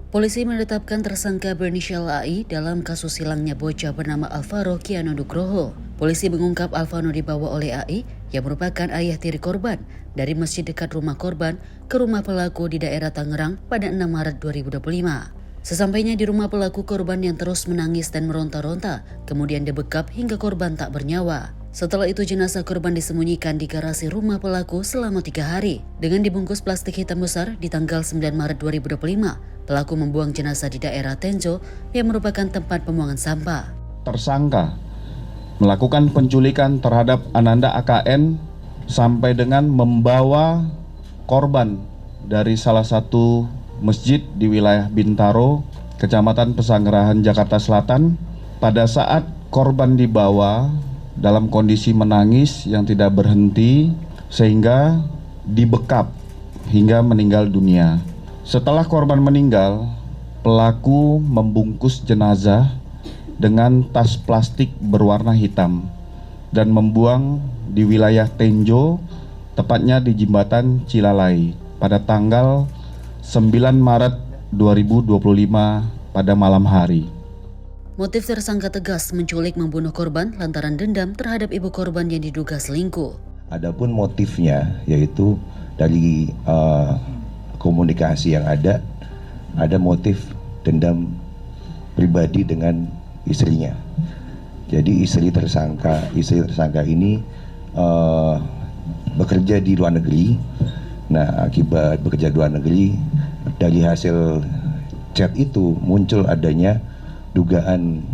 Polisi menetapkan tersangka berinisial AI dalam kasus hilangnya bocah bernama Alvaro Kiano Nugroho. Polisi mengungkap Alvaro dibawa oleh AI yang merupakan ayah tiri korban dari masjid dekat rumah korban ke rumah pelaku di daerah Tangerang pada 6 Maret 2025. Sesampainya di rumah pelaku, korban yang terus menangis dan meronta-ronta kemudian dibekap hingga korban tak bernyawa. Setelah itu jenazah korban disembunyikan di garasi rumah pelaku selama 3 hari. Dengan dibungkus plastik hitam besar di tanggal 9 Maret 2025, pelaku membuang jenazah di daerah Tenjo yang merupakan tempat pembuangan sampah. Tersangka melakukan penculikan terhadap Ananda AKN sampai dengan membawa korban dari salah satu masjid di wilayah Bintaro, Kecamatan Pesanggerahan, Jakarta Selatan. Pada saat korban dibawa dalam kondisi menangis yang tidak berhenti sehingga dibekap hingga meninggal dunia. Setelah korban meninggal, pelaku membungkus jenazah dengan tas plastik berwarna hitam dan membuang di wilayah Tenjo, tepatnya di Jembatan Cilalai pada tanggal 9 Maret 2025 pada malam hari. Motif tersangka tegas menculik membunuh korban lantaran dendam terhadap ibu korban yang diduga selingkuh. Adapun motifnya yaitu dari komunikasi yang ada motif dendam pribadi dengan istrinya. Jadi istri tersangka ini bekerja di luar negeri. Nah, akibat bekerja di luar negeri, dari hasil chat itu muncul adanya dugaan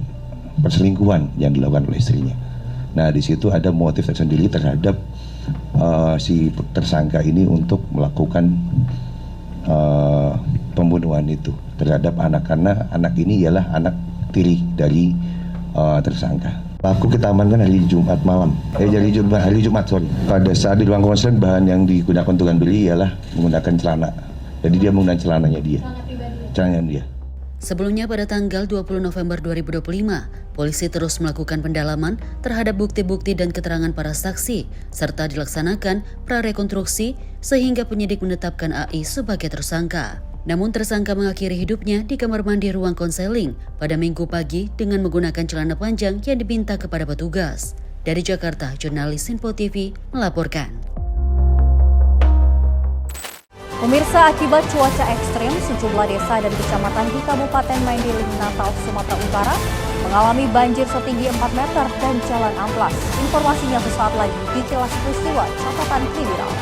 perselingkuhan yang dilakukan oleh istrinya. Nah, di situ ada motif tersendiri terhadap si tersangka ini untuk melakukan pembunuhan itu terhadap anak, karena anak ini ialah anak tiri dari tersangka. Pelaku kita amankan hari Jumat malam. Hari Jumat sorry. Pada saat di ruang konser bahan yang digunakan untuk beli ialah menggunakan celana. Jadi dia menggunakan celananya dia. Celananya dia. Sebelumnya pada tanggal 20 November 2025, polisi terus melakukan pendalaman terhadap bukti-bukti dan keterangan para saksi, serta dilaksanakan prarekonstruksi sehingga penyidik menetapkan AI sebagai tersangka. Namun tersangka mengakhiri hidupnya di kamar mandi ruang konseling pada Minggu pagi dengan menggunakan celana panjang yang diminta kepada petugas. Dari Jakarta, jurnalis Info TV melaporkan. Pemirsa, akibat cuaca ekstrim, sejumlah desa dan kecamatan di Kabupaten Maindiling, Natal, Sumatera Utara mengalami banjir setinggi 4 meter dan jalan amplas. Informasinya sesaat lagi di Kilas Peristiwa Catatan Kriminal.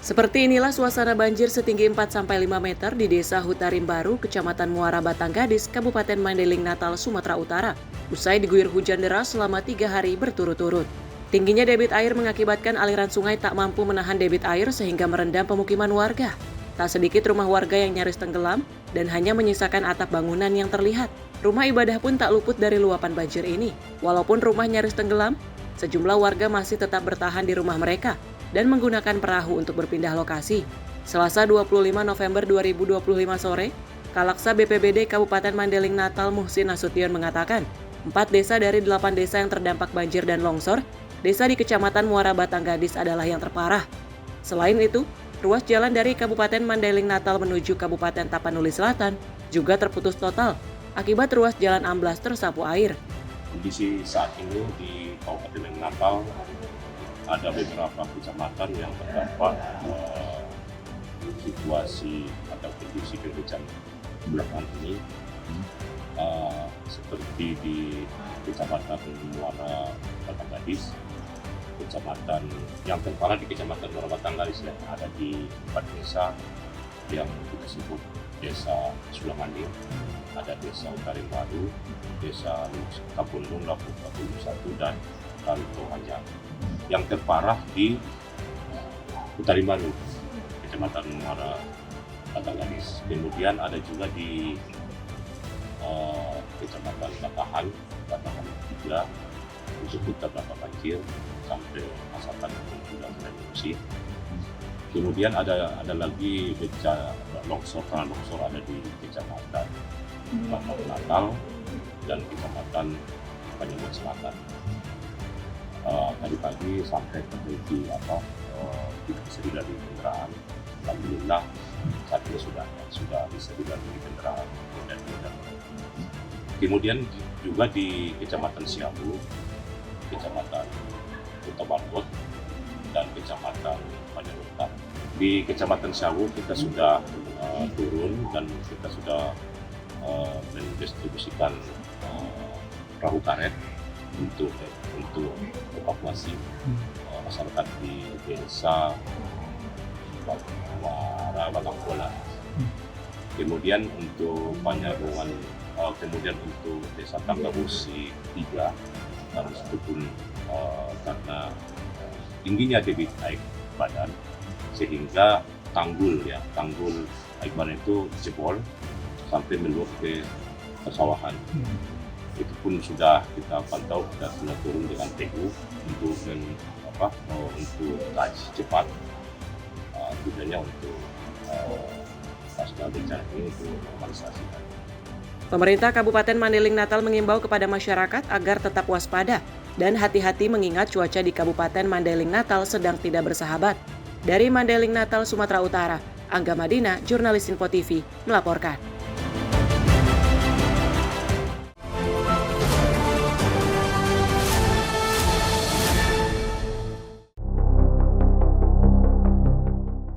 Seperti inilah suasana banjir setinggi 4-5 meter di Desa Hutarim Baru, Kecamatan Muara Batang Gadis, Kabupaten Maindiling, Natal, Sumatera Utara, usai diguyur hujan deras selama 3 hari berturut-turut. Tingginya debit air mengakibatkan aliran sungai tak mampu menahan debit air sehingga merendam pemukiman warga. Tak sedikit rumah warga yang nyaris tenggelam dan hanya menyisakan atap bangunan yang terlihat. Rumah ibadah pun tak luput dari luapan banjir ini. Walaupun rumah nyaris tenggelam, sejumlah warga masih tetap bertahan di rumah mereka dan menggunakan perahu untuk berpindah lokasi. Selasa 25 November 2025 sore, Kalaksa BPBD Kabupaten Maindiling Natal Muhsin Nasution mengatakan, 4 desa dari 8 desa yang terdampak banjir dan longsor, desa di Kecamatan Muara Batang Gadis adalah yang terparah. Selain itu, ruas jalan dari Kabupaten Maindiling Natal menuju Kabupaten Tapanuli Selatan juga terputus total akibat ruas jalan amblas tersapu air. Kondisi saat ini di Kabupaten Natal ada beberapa kecamatan yang terdampak situasi atau kondisi kehujanan belakangan ini, seperti di Kecamatan Muara Batang Gadis, kecamatan yang terparah di Kecamatan Muara Batang Gadis yang ada di 4 desa yang kita sebut Desa Sulamandi, ada Desa Hutarim Baru, Desa Kapundung, Lapuk 1 dan Kalito Hanjang. Yang terparah di Hutarim Baru, Kecamatan Muara Batang Gadis. Kemudian ada juga di Kecamatan Batahan 3, untuk terdampak banjir sampai masyarakat pun sudah mulai mengungsi. Kemudian ada lagi longsor ada di Kecamatan Batang Natal dan Kecamatan Penyebut Selatan. Tadi pagi sampai terjadi tidak bisa dilalui kendaraan. Alhamdulillah saat ini sudah bisa dilalui kendaraan dan kemudian juga di Kecamatan Siabu, Kecamatan Kota Bangkot dan Kecamatan Panjang. Di Kecamatan Siabu kita sudah turun dan kita sudah mendistribusikan perahu karet untuk evakuasi masyarakat di Desa Muara Batang Bola. Kemudian untuk Panyaruan, kemudian untuk Desa Tanggabusi 3, karena itu pun karena tingginya debit air badan sehingga tanggul air badan itu jebol sampai meluap ke persawahan. Itu pun sudah kita pantau, kita sudah turun dengan TU untuk kaji cepat, tujuannya untuk pasca bencana ini untuk normalisasikan. Pemerintah Kabupaten Maindiling Natal mengimbau kepada masyarakat agar tetap waspada dan hati-hati mengingat cuaca di Kabupaten Maindiling Natal sedang tidak bersahabat. Dari Maindiling Natal, Sumatera Utara, Angga Madina, jurnalis Info TV, melaporkan.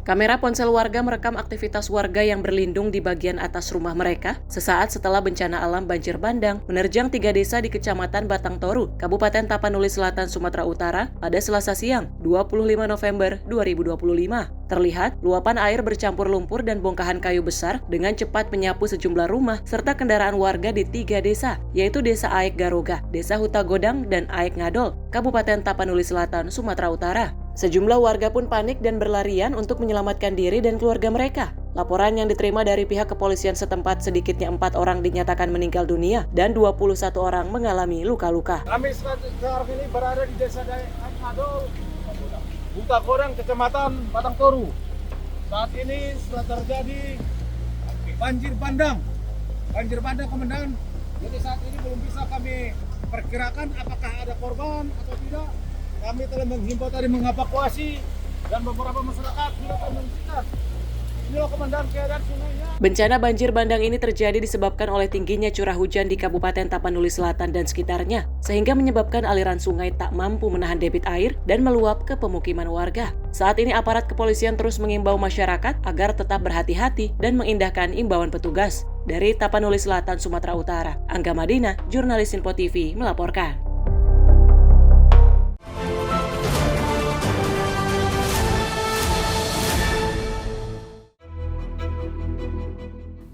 Kamera ponsel warga merekam aktivitas warga yang berlindung di bagian atas rumah mereka sesaat setelah bencana alam banjir bandang menerjang 3 desa di Kecamatan Batang Toru, Kabupaten Tapanuli Selatan, Sumatera Utara pada Selasa siang, 25 November 2025. Terlihat, luapan air bercampur lumpur dan bongkahan kayu besar dengan cepat menyapu sejumlah rumah serta kendaraan warga di 3 desa, yaitu Desa Aek Garoga, Desa Huta Godang, dan Aek Ngadol, Kabupaten Tapanuli Selatan, Sumatera Utara. Sejumlah warga pun panik dan berlarian untuk menyelamatkan diri dan keluarga mereka. Laporan yang diterima dari pihak kepolisian setempat sedikitnya 4 orang dinyatakan meninggal dunia dan 21 orang mengalami luka-luka. Kami sekarang ini berada di Desa Aek Ngadol, Huta Godang, Kecamatan Batang Toru. Saat ini sudah terjadi banjir bandang komandan. Jadi saat ini belum bisa kami perkirakan apakah ada korban atau tidak. Kami telah menghimbau tadi mengevakuasi dan beberapa masyarakat sudah mengungsikan. Inilah komandan keadaan sungainya. Bencana banjir bandang ini terjadi disebabkan oleh tingginya curah hujan di Kabupaten Tapanuli Selatan dan sekitarnya, sehingga menyebabkan aliran sungai tak mampu menahan debit air dan meluap ke pemukiman warga. Saat ini aparat kepolisian terus mengimbau masyarakat agar tetap berhati-hati dan mengindahkan imbauan petugas. Dari Tapanuli Selatan, Sumatera Utara, Angga Madina, jurnalis Info TV melaporkan.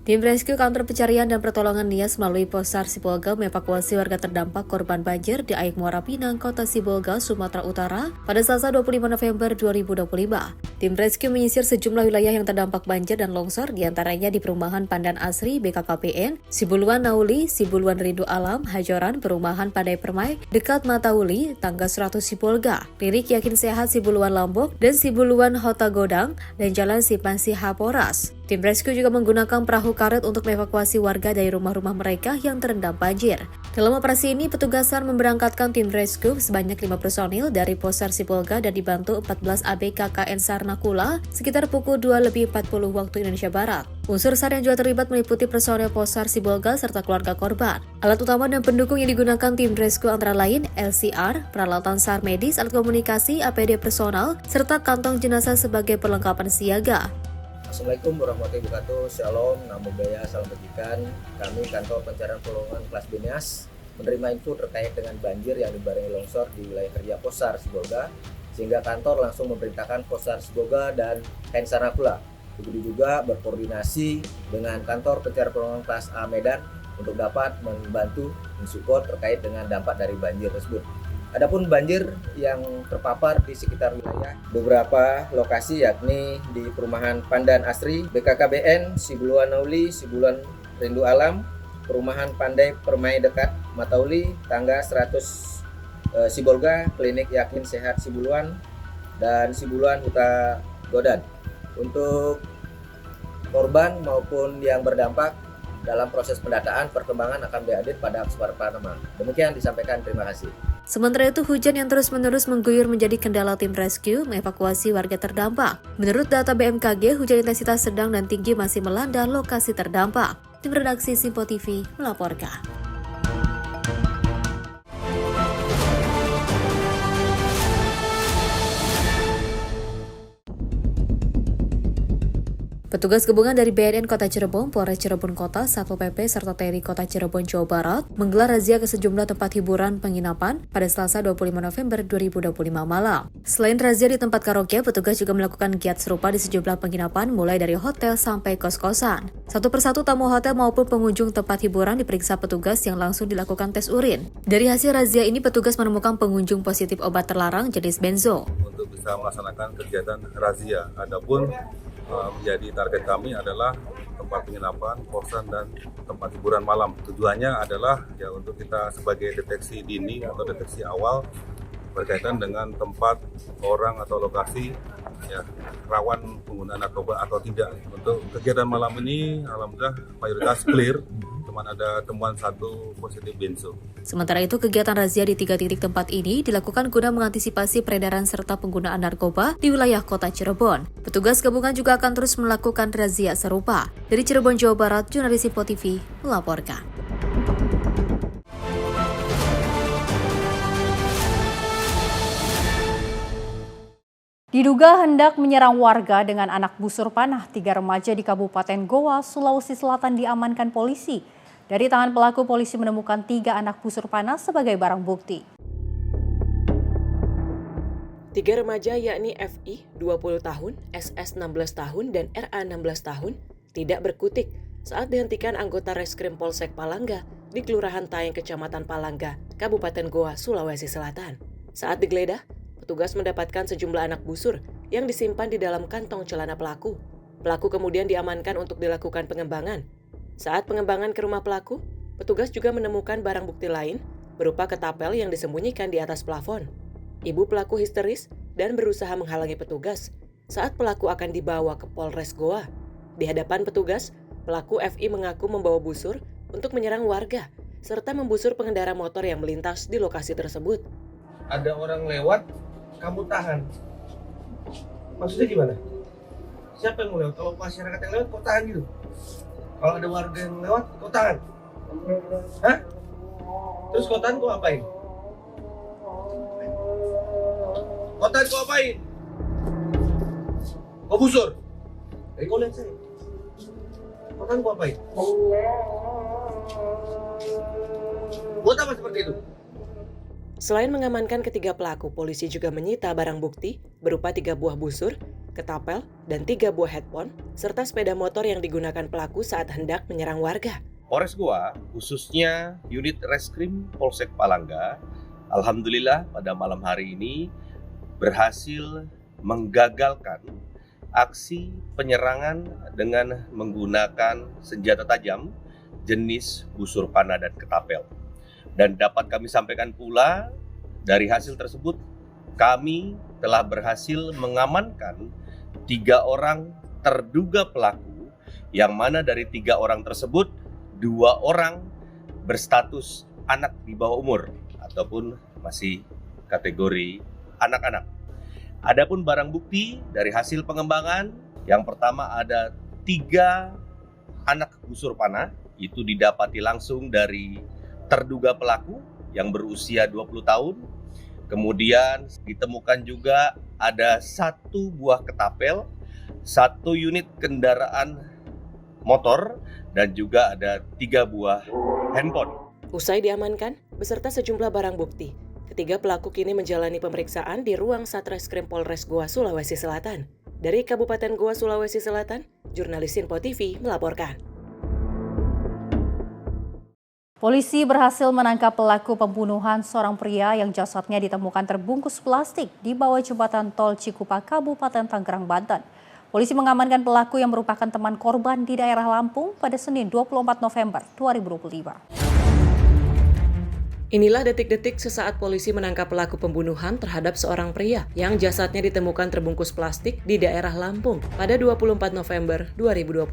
Tim Rescue Kantor Pencarian dan Pertolongan Nias melalui Posar Sibolga mengevakuasi warga terdampak korban banjir di Aek Muara Pinang, Kota Sibolga, Sumatera Utara pada Selasa 25 November 2025. Tim Rescue menyisir sejumlah wilayah yang terdampak banjir dan longsor, diantaranya di Perumahan Pandan Asri, BKKBN, Sibuluan Nauli, Sibuluan Rindu Alam, Hajoran, Perumahan Pandai Permai, dekat Matauli, Tangga 100 Sibolga, Lirik Yakin Sehat Sibuluan Lombok, dan Sibuluan Hota Godang, dan Jalan Sipansi Haporas. Tim Rescue juga menggunakan perahu karet untuk mengevakuasi warga dari rumah-rumah mereka yang terendam banjir. Dalam operasi ini, petugas SAR memberangkatkan tim rescue sebanyak 5 personil dari Posar Sibolga dan dibantu 14 ABK KN SAR Nakula sekitar pukul 2:40 waktu Indonesia Barat. Unsur SAR yang juga terlibat meliputi personel Posar Sibolga serta keluarga korban. Alat utama dan pendukung yang digunakan tim rescue antara lain LCR, peralatan SAR medis, alat komunikasi, APD personal, serta kantong jenazah sebagai perlengkapan siaga. Assalamualaikum warahmatullahi wabarakatuh. Shalom, namo buddhaya, salam kebajikan. Kami Kantor Pencarian Pertolongan kelas B Nias menerima info terkait dengan banjir yang dibarengi longsor di wilayah kerja Posar Sibolga, sehingga kantor langsung memerintahkan Posar Sibolga dan KN SAR Nakula. Begitu juga berkoordinasi dengan Kantor Pencarian Pertolongan kelas A Medan untuk dapat membantu mensupport terkait dengan dampak dari banjir tersebut. Adapun banjir yang terpapar di sekitar wilayah beberapa lokasi, yakni di Perumahan Pandan Asri, BKKBN, Sibuluan Nauli, Sibuluan Rindu Alam, Perumahan Pandai Permai dekat Matauli, Tangga 100 Sibolga, Klinik Yakin Sehat Sibuluan, dan Sibuluan Huta Godang. Untuk korban maupun yang berdampak dalam proses pendataan, perkembangan akan diupdate pada kesempatan. Demikian disampaikan, terima kasih. Sementara itu, hujan yang terus-menerus mengguyur menjadi kendala tim rescue mengevakuasi warga terdampak. Menurut data BMKG, hujan intensitas sedang dan tinggi masih melanda lokasi terdampak. Tim redaksi Simpo TV melaporkan. Petugas gabungan dari BNN Kota Cirebon, Polres Cirebon Kota, Satpol PP, serta TNI Kota Cirebon, Jawa Barat menggelar razia ke sejumlah tempat hiburan penginapan pada Selasa 25 November 2025 malam. Selain razia di tempat karaoke, petugas juga melakukan giat serupa di sejumlah penginapan mulai dari hotel sampai kos-kosan. Satu persatu tamu hotel maupun pengunjung tempat hiburan diperiksa petugas yang langsung dilakukan tes urin. Dari hasil razia ini, petugas menemukan pengunjung positif obat terlarang jenis benzo. Untuk bisa melaksanakan kegiatan razia, adapun menjadi target kami adalah tempat penginapan, kosan, dan tempat hiburan malam. Tujuannya adalah ya untuk kita sebagai deteksi dini atau deteksi awal berkaitan dengan tempat, orang atau lokasi ya rawan penggunaan narkoba atau tidak. Untuk kegiatan malam ini alhamdulillah mayoritas clear, cuman ada temuan 1 positif benzo. Sementara itu, kegiatan razia di 3 titik tempat ini dilakukan guna mengantisipasi peredaran serta penggunaan narkoba di wilayah Kota Cirebon. Petugas gabungan juga akan terus melakukan razia serupa. Dari Cirebon, Jawa Barat, jurnalis Simpo TV melaporkan. Diduga hendak menyerang warga dengan anak busur panah, 3 remaja di Kabupaten Goa, Sulawesi Selatan diamankan polisi. Dari tangan pelaku, polisi menemukan 3 anak busur panah sebagai barang bukti. 3 remaja yakni FI 20 tahun, SS 16 tahun, dan RA 16 tahun tidak berkutik saat dihentikan anggota Reskrim Polsek Palangga di Kelurahan Tayeng, Kecamatan Palangga, Kabupaten Goa, Sulawesi Selatan. Saat digeledah, petugas mendapatkan sejumlah anak busur yang disimpan di dalam kantong celana pelaku. Pelaku kemudian diamankan untuk dilakukan pengembangan. Saat pengembangan ke rumah pelaku, petugas juga menemukan barang bukti lain berupa ketapel yang disembunyikan di atas plafon. Ibu pelaku histeris dan berusaha menghalangi petugas saat pelaku akan dibawa ke Polres Goa. Di hadapan petugas, pelaku FI mengaku membawa busur untuk menyerang warga serta membusur pengendara motor yang melintas di lokasi tersebut. Ada orang lewat, kamu tahan. Maksudnya gimana? Siapa yang mau lewat? Kalau masyarakat yang lewat, kau tahan gitu? Kalau ada warga yang lewat, kau tahan? Hah? Terus kau tahan, kau apain? Kau tahan, kau apain? Kau busur? Kau lihat saya. Kau tahan, kau apain? Buat apa seperti itu? Selain mengamankan ketiga pelaku, polisi juga menyita barang bukti berupa 3 buah busur, ketapel, dan 3 buah headphone, serta sepeda motor yang digunakan pelaku saat hendak menyerang warga. Polres Goa, khususnya unit Reskrim Polsek Palangga, alhamdulillah pada malam hari ini berhasil menggagalkan aksi penyerangan dengan menggunakan senjata tajam jenis busur panah dan ketapel. Dan dapat kami sampaikan pula, dari hasil tersebut kami telah berhasil mengamankan 3 orang terduga pelaku, yang mana dari 3 orang tersebut 2 orang berstatus anak di bawah umur ataupun masih kategori anak-anak. Adapun barang bukti dari hasil pengembangan, yang pertama ada 3 anak busur panah, itu didapati langsung dari terduga pelaku yang berusia 20 tahun. Kemudian ditemukan juga ada 1 buah ketapel, 1 unit kendaraan motor, dan juga ada 3 buah handphone. Usai diamankan beserta sejumlah barang bukti, ketiga pelaku kini menjalani pemeriksaan di ruang Satreskrim Polres Goa, Sulawesi Selatan. Dari Kabupaten Goa, Sulawesi Selatan, jurnalis Info TV melaporkan. Polisi berhasil menangkap pelaku pembunuhan seorang pria yang jasadnya ditemukan terbungkus plastik di bawah jembatan tol Cikupa, Kabupaten Tangerang, Banten. Polisi mengamankan pelaku yang merupakan teman korban di daerah Lampung pada Senin 24 November 2025. Inilah detik-detik sesaat polisi menangkap pelaku pembunuhan terhadap seorang pria yang jasadnya ditemukan terbungkus plastik di daerah Lampung pada 24 November 2025.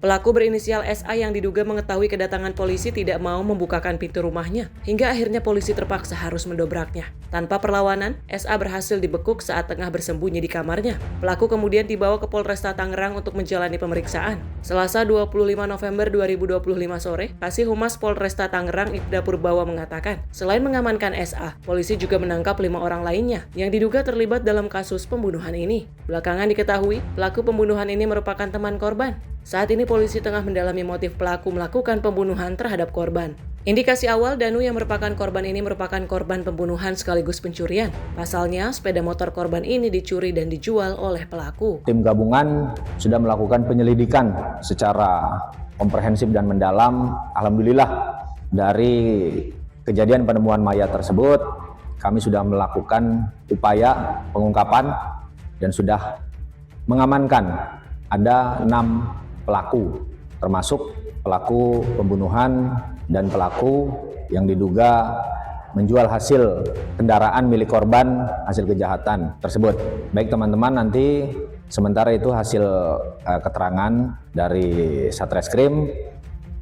Pelaku berinisial SA yang diduga mengetahui kedatangan polisi tidak mau membukakan pintu rumahnya, hingga akhirnya polisi terpaksa harus mendobraknya. Tanpa perlawanan, SA berhasil dibekuk saat tengah bersembunyi di kamarnya. Pelaku kemudian dibawa ke Polresta Tangerang untuk menjalani pemeriksaan. Selasa 25 November 2025 sore, Kasih Humas Polresta Tangerang Ibda Purbawa mengatakan, selain mengamankan SA, polisi juga menangkap 5 orang lainnya yang diduga terlibat dalam kasus pembunuhan ini. Belakangan diketahui, pelaku pembunuhan ini merupakan teman korban. Saat ini polisi tengah mendalami motif pelaku melakukan pembunuhan terhadap korban. Indikasi awal, Danu yang merupakan korban ini merupakan korban pembunuhan sekaligus pencurian. Pasalnya, sepeda motor korban ini dicuri dan dijual oleh pelaku. Tim gabungan sudah melakukan penyelidikan secara komprehensif dan mendalam. Alhamdulillah, dari kejadian penemuan mayat tersebut, kami sudah melakukan upaya pengungkapan dan sudah mengamankan ada 6 pelaku, termasuk pelaku pembunuhan dan pelaku yang diduga menjual hasil kendaraan milik korban hasil kejahatan tersebut. Baik teman-teman, nanti sementara itu hasil keterangan dari Satreskrim,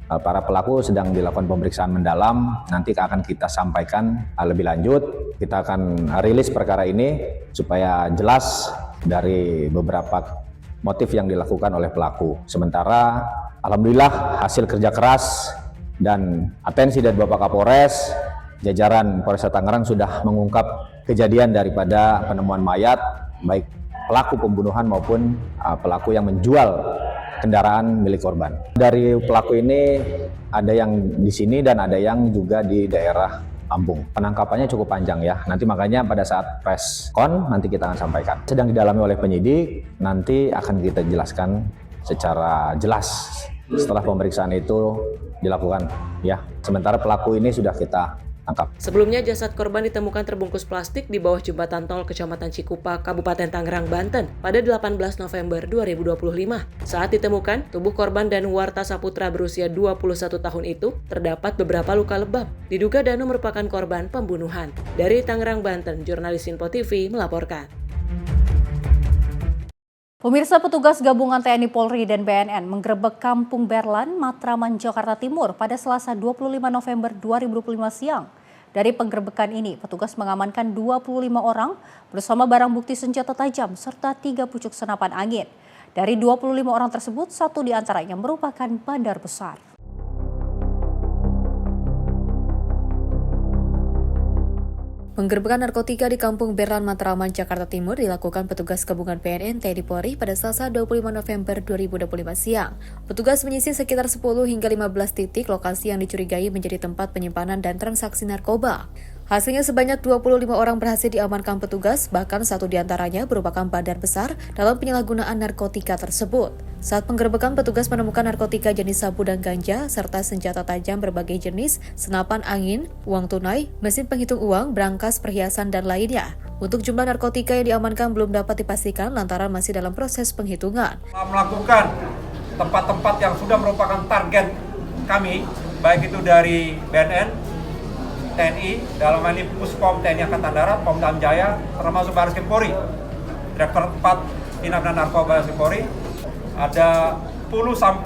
para pelaku sedang dilakukan pemeriksaan mendalam, nanti akan kita sampaikan lebih lanjut. Kita akan rilis perkara ini supaya jelas dari beberapa motif yang dilakukan oleh pelaku. Sementara alhamdulillah hasil kerja keras dan atensi dari Bapak Kapolres, jajaran Polresta Tangerang sudah mengungkap kejadian daripada penemuan mayat, baik pelaku pembunuhan maupun pelaku yang menjual kendaraan milik korban. Dari pelaku ini ada yang di sini dan ada yang juga di daerah Lampung. Penangkapannya cukup panjang ya. Nanti makanya pada saat press con nanti kita akan sampaikan. Sedang didalami oleh penyidik, nanti akan kita jelaskan secara jelas setelah pemeriksaan itu dilakukan ya. Sementara pelaku ini sudah kita tangkap. Sebelumnya jasad korban ditemukan terbungkus plastik di bawah jembatan tol Kecamatan Cikupa, Kabupaten Tangerang, Banten pada 18 November 2025. Saat ditemukan, tubuh korban dan Warta Saputra berusia 21 tahun itu terdapat beberapa luka lebam. Diduga Danu merupakan korban pembunuhan. Dari Tangerang, Banten, jurnalis Info TV melaporkan. Pemirsa, petugas gabungan TNI Polri dan BNN menggerebek Kampung Berlan, Matraman, Jakarta Timur pada Selasa 25 November 2025 siang. Dari penggerebekan ini, petugas mengamankan 25 orang bersama barang bukti senjata tajam serta 3 pucuk senapan angin. Dari 25 orang tersebut, 1 diantaranya merupakan bandar besar. Penggerebekan narkotika di Kampung Berlan, Matraman, Jakarta Timur dilakukan petugas gabungan BNN TNI Polri pada Selasa 25 November 2025 siang. Petugas menyisir sekitar 10 hingga 15 titik lokasi yang dicurigai menjadi tempat penyimpanan dan transaksi narkoba. Hasilnya sebanyak 25 orang berhasil diamankan petugas, bahkan 1 diantaranya merupakan bandar besar dalam penyalahgunaan narkotika tersebut. Saat penggerebekan, petugas menemukan narkotika jenis sabu dan ganja, serta senjata tajam berbagai jenis, senapan angin, uang tunai, mesin penghitung uang, brankas, perhiasan, dan lainnya. Untuk jumlah narkotika yang diamankan belum dapat dipastikan lantaran masih dalam proses penghitungan. Melakukan tempat-tempat yang sudah merupakan target kami, baik itu dari BNN, TNI, dalam hal ini Puspom TNI Angkatan Darat, Pomdam Jaya, termasuk Baris Krim Polri, Direktur 4 Tindak Pidana Narkoba Baris Krim Polri, ada 10-15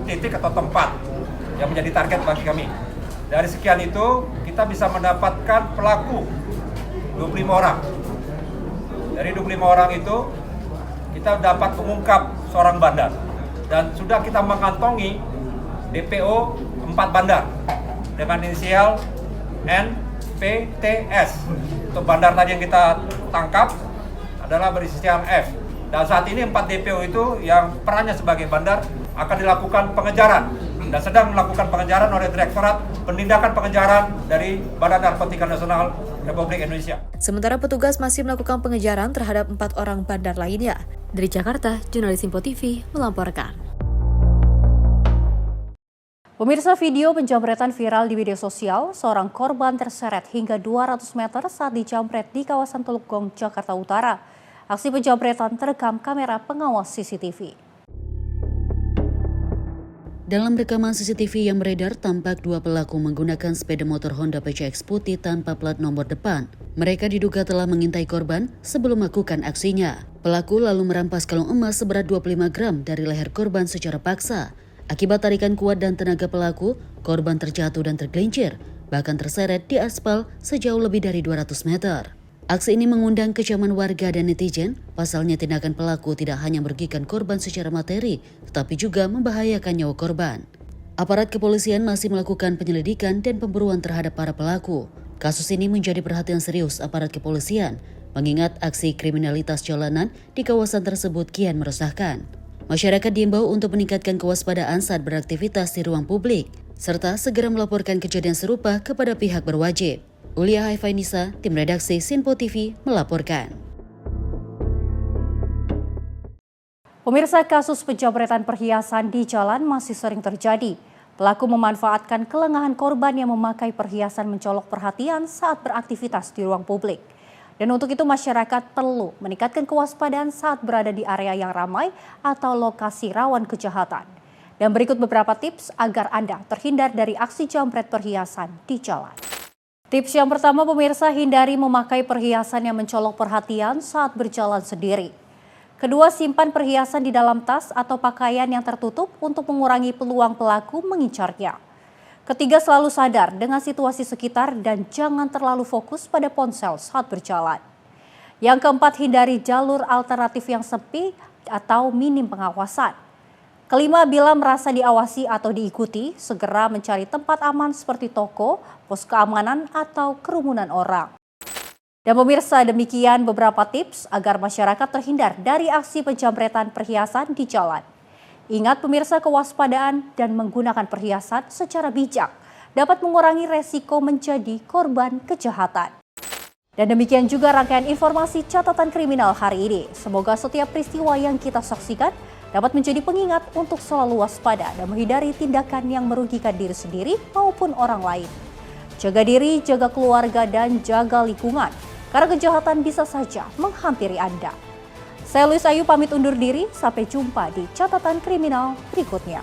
titik atau tempat yang menjadi target bagi kami. Dari sekian itu, kita bisa mendapatkan pelaku 25 orang. Dari 25 orang itu, kita dapat mengungkap seorang bandar. Dan sudah kita mengantongi DPO 4 bandar dengan inisial NPTS. Untuk bandar tadi yang kita tangkap adalah berinisial F. Dan saat ini 4 DPO itu yang perannya sebagai bandar akan dilakukan pengejaran dan sedang melakukan pengejaran oleh Direktorat Penindakan Pengejaran dari Badan Narkotika Nasional Republik Indonesia. Sementara petugas masih melakukan pengejaran terhadap 4 orang bandar lainnya. Dari Jakarta, jurnalis Info TV melaporkan. Pemirsa, video penjamretan viral di media sosial, seorang korban terseret hingga 200 meter saat dijamret di kawasan Teluk Gong, Jakarta Utara. Aksi penjamretan terekam kamera pengawas CCTV. Dalam rekaman CCTV yang beredar, tampak 2 pelaku menggunakan sepeda motor Honda PCX putih tanpa plat nomor depan. Mereka diduga telah mengintai korban sebelum melakukan aksinya. Pelaku lalu merampas kalung emas seberat 25 gram dari leher korban secara paksa. Akibat tarikan kuat dan tenaga pelaku, korban terjatuh dan tergelincir, bahkan terseret di aspal sejauh lebih dari 200 meter. Aksi ini mengundang kecaman warga dan netizen. Pasalnya tindakan pelaku tidak hanya merugikan korban secara materi, tetapi juga membahayakan nyawa korban. Aparat kepolisian masih melakukan penyelidikan dan pemburuan terhadap para pelaku. Kasus ini menjadi perhatian serius aparat kepolisian, mengingat aksi kriminalitas jalanan di kawasan tersebut kian meresahkan. Masyarakat diimbau untuk meningkatkan kewaspadaan saat beraktivitas di ruang publik, serta segera melaporkan kejadian serupa kepada pihak berwajib. Ulia Haifainisa, tim redaksi Sinpo TV melaporkan. Pemirsa, kasus penjamretan perhiasan di jalan masih sering terjadi. Pelaku memanfaatkan kelengahan korban yang memakai perhiasan mencolok perhatian saat beraktivitas di ruang publik. Dan untuk itu masyarakat perlu meningkatkan kewaspadaan saat berada di area yang ramai atau lokasi rawan kejahatan. Dan berikut beberapa tips agar Anda terhindar dari aksi jambret perhiasan di jalan. Tips yang pertama, pemirsa, hindari memakai perhiasan yang mencolok perhatian saat berjalan sendiri. Kedua, simpan perhiasan di dalam tas atau pakaian yang tertutup untuk mengurangi peluang pelaku mengincarnya. Ketiga, selalu sadar dengan situasi sekitar dan jangan terlalu fokus pada ponsel saat berjalan. Yang keempat, hindari jalur alternatif yang sepi atau minim pengawasan. Kelima, bila merasa diawasi atau diikuti, segera mencari tempat aman seperti toko, pos keamanan, atau kerumunan orang. Dan pemirsa, demikian beberapa tips agar masyarakat terhindar dari aksi penjamretan perhiasan di jalan. Ingat pemirsa, kewaspadaan dan menggunakan perhiasan secara bijak dapat mengurangi resiko menjadi korban kejahatan. Dan demikian juga rangkaian informasi catatan kriminal hari ini. Semoga setiap peristiwa yang kita saksikan dapat menjadi pengingat untuk selalu waspada dan menghindari tindakan yang merugikan diri sendiri maupun orang lain. Jaga diri, jaga keluarga, dan jaga lingkungan. Karena kejahatan bisa saja menghampiri Anda. Saya Luis Ayu pamit undur diri, sampai jumpa di catatan kriminal berikutnya.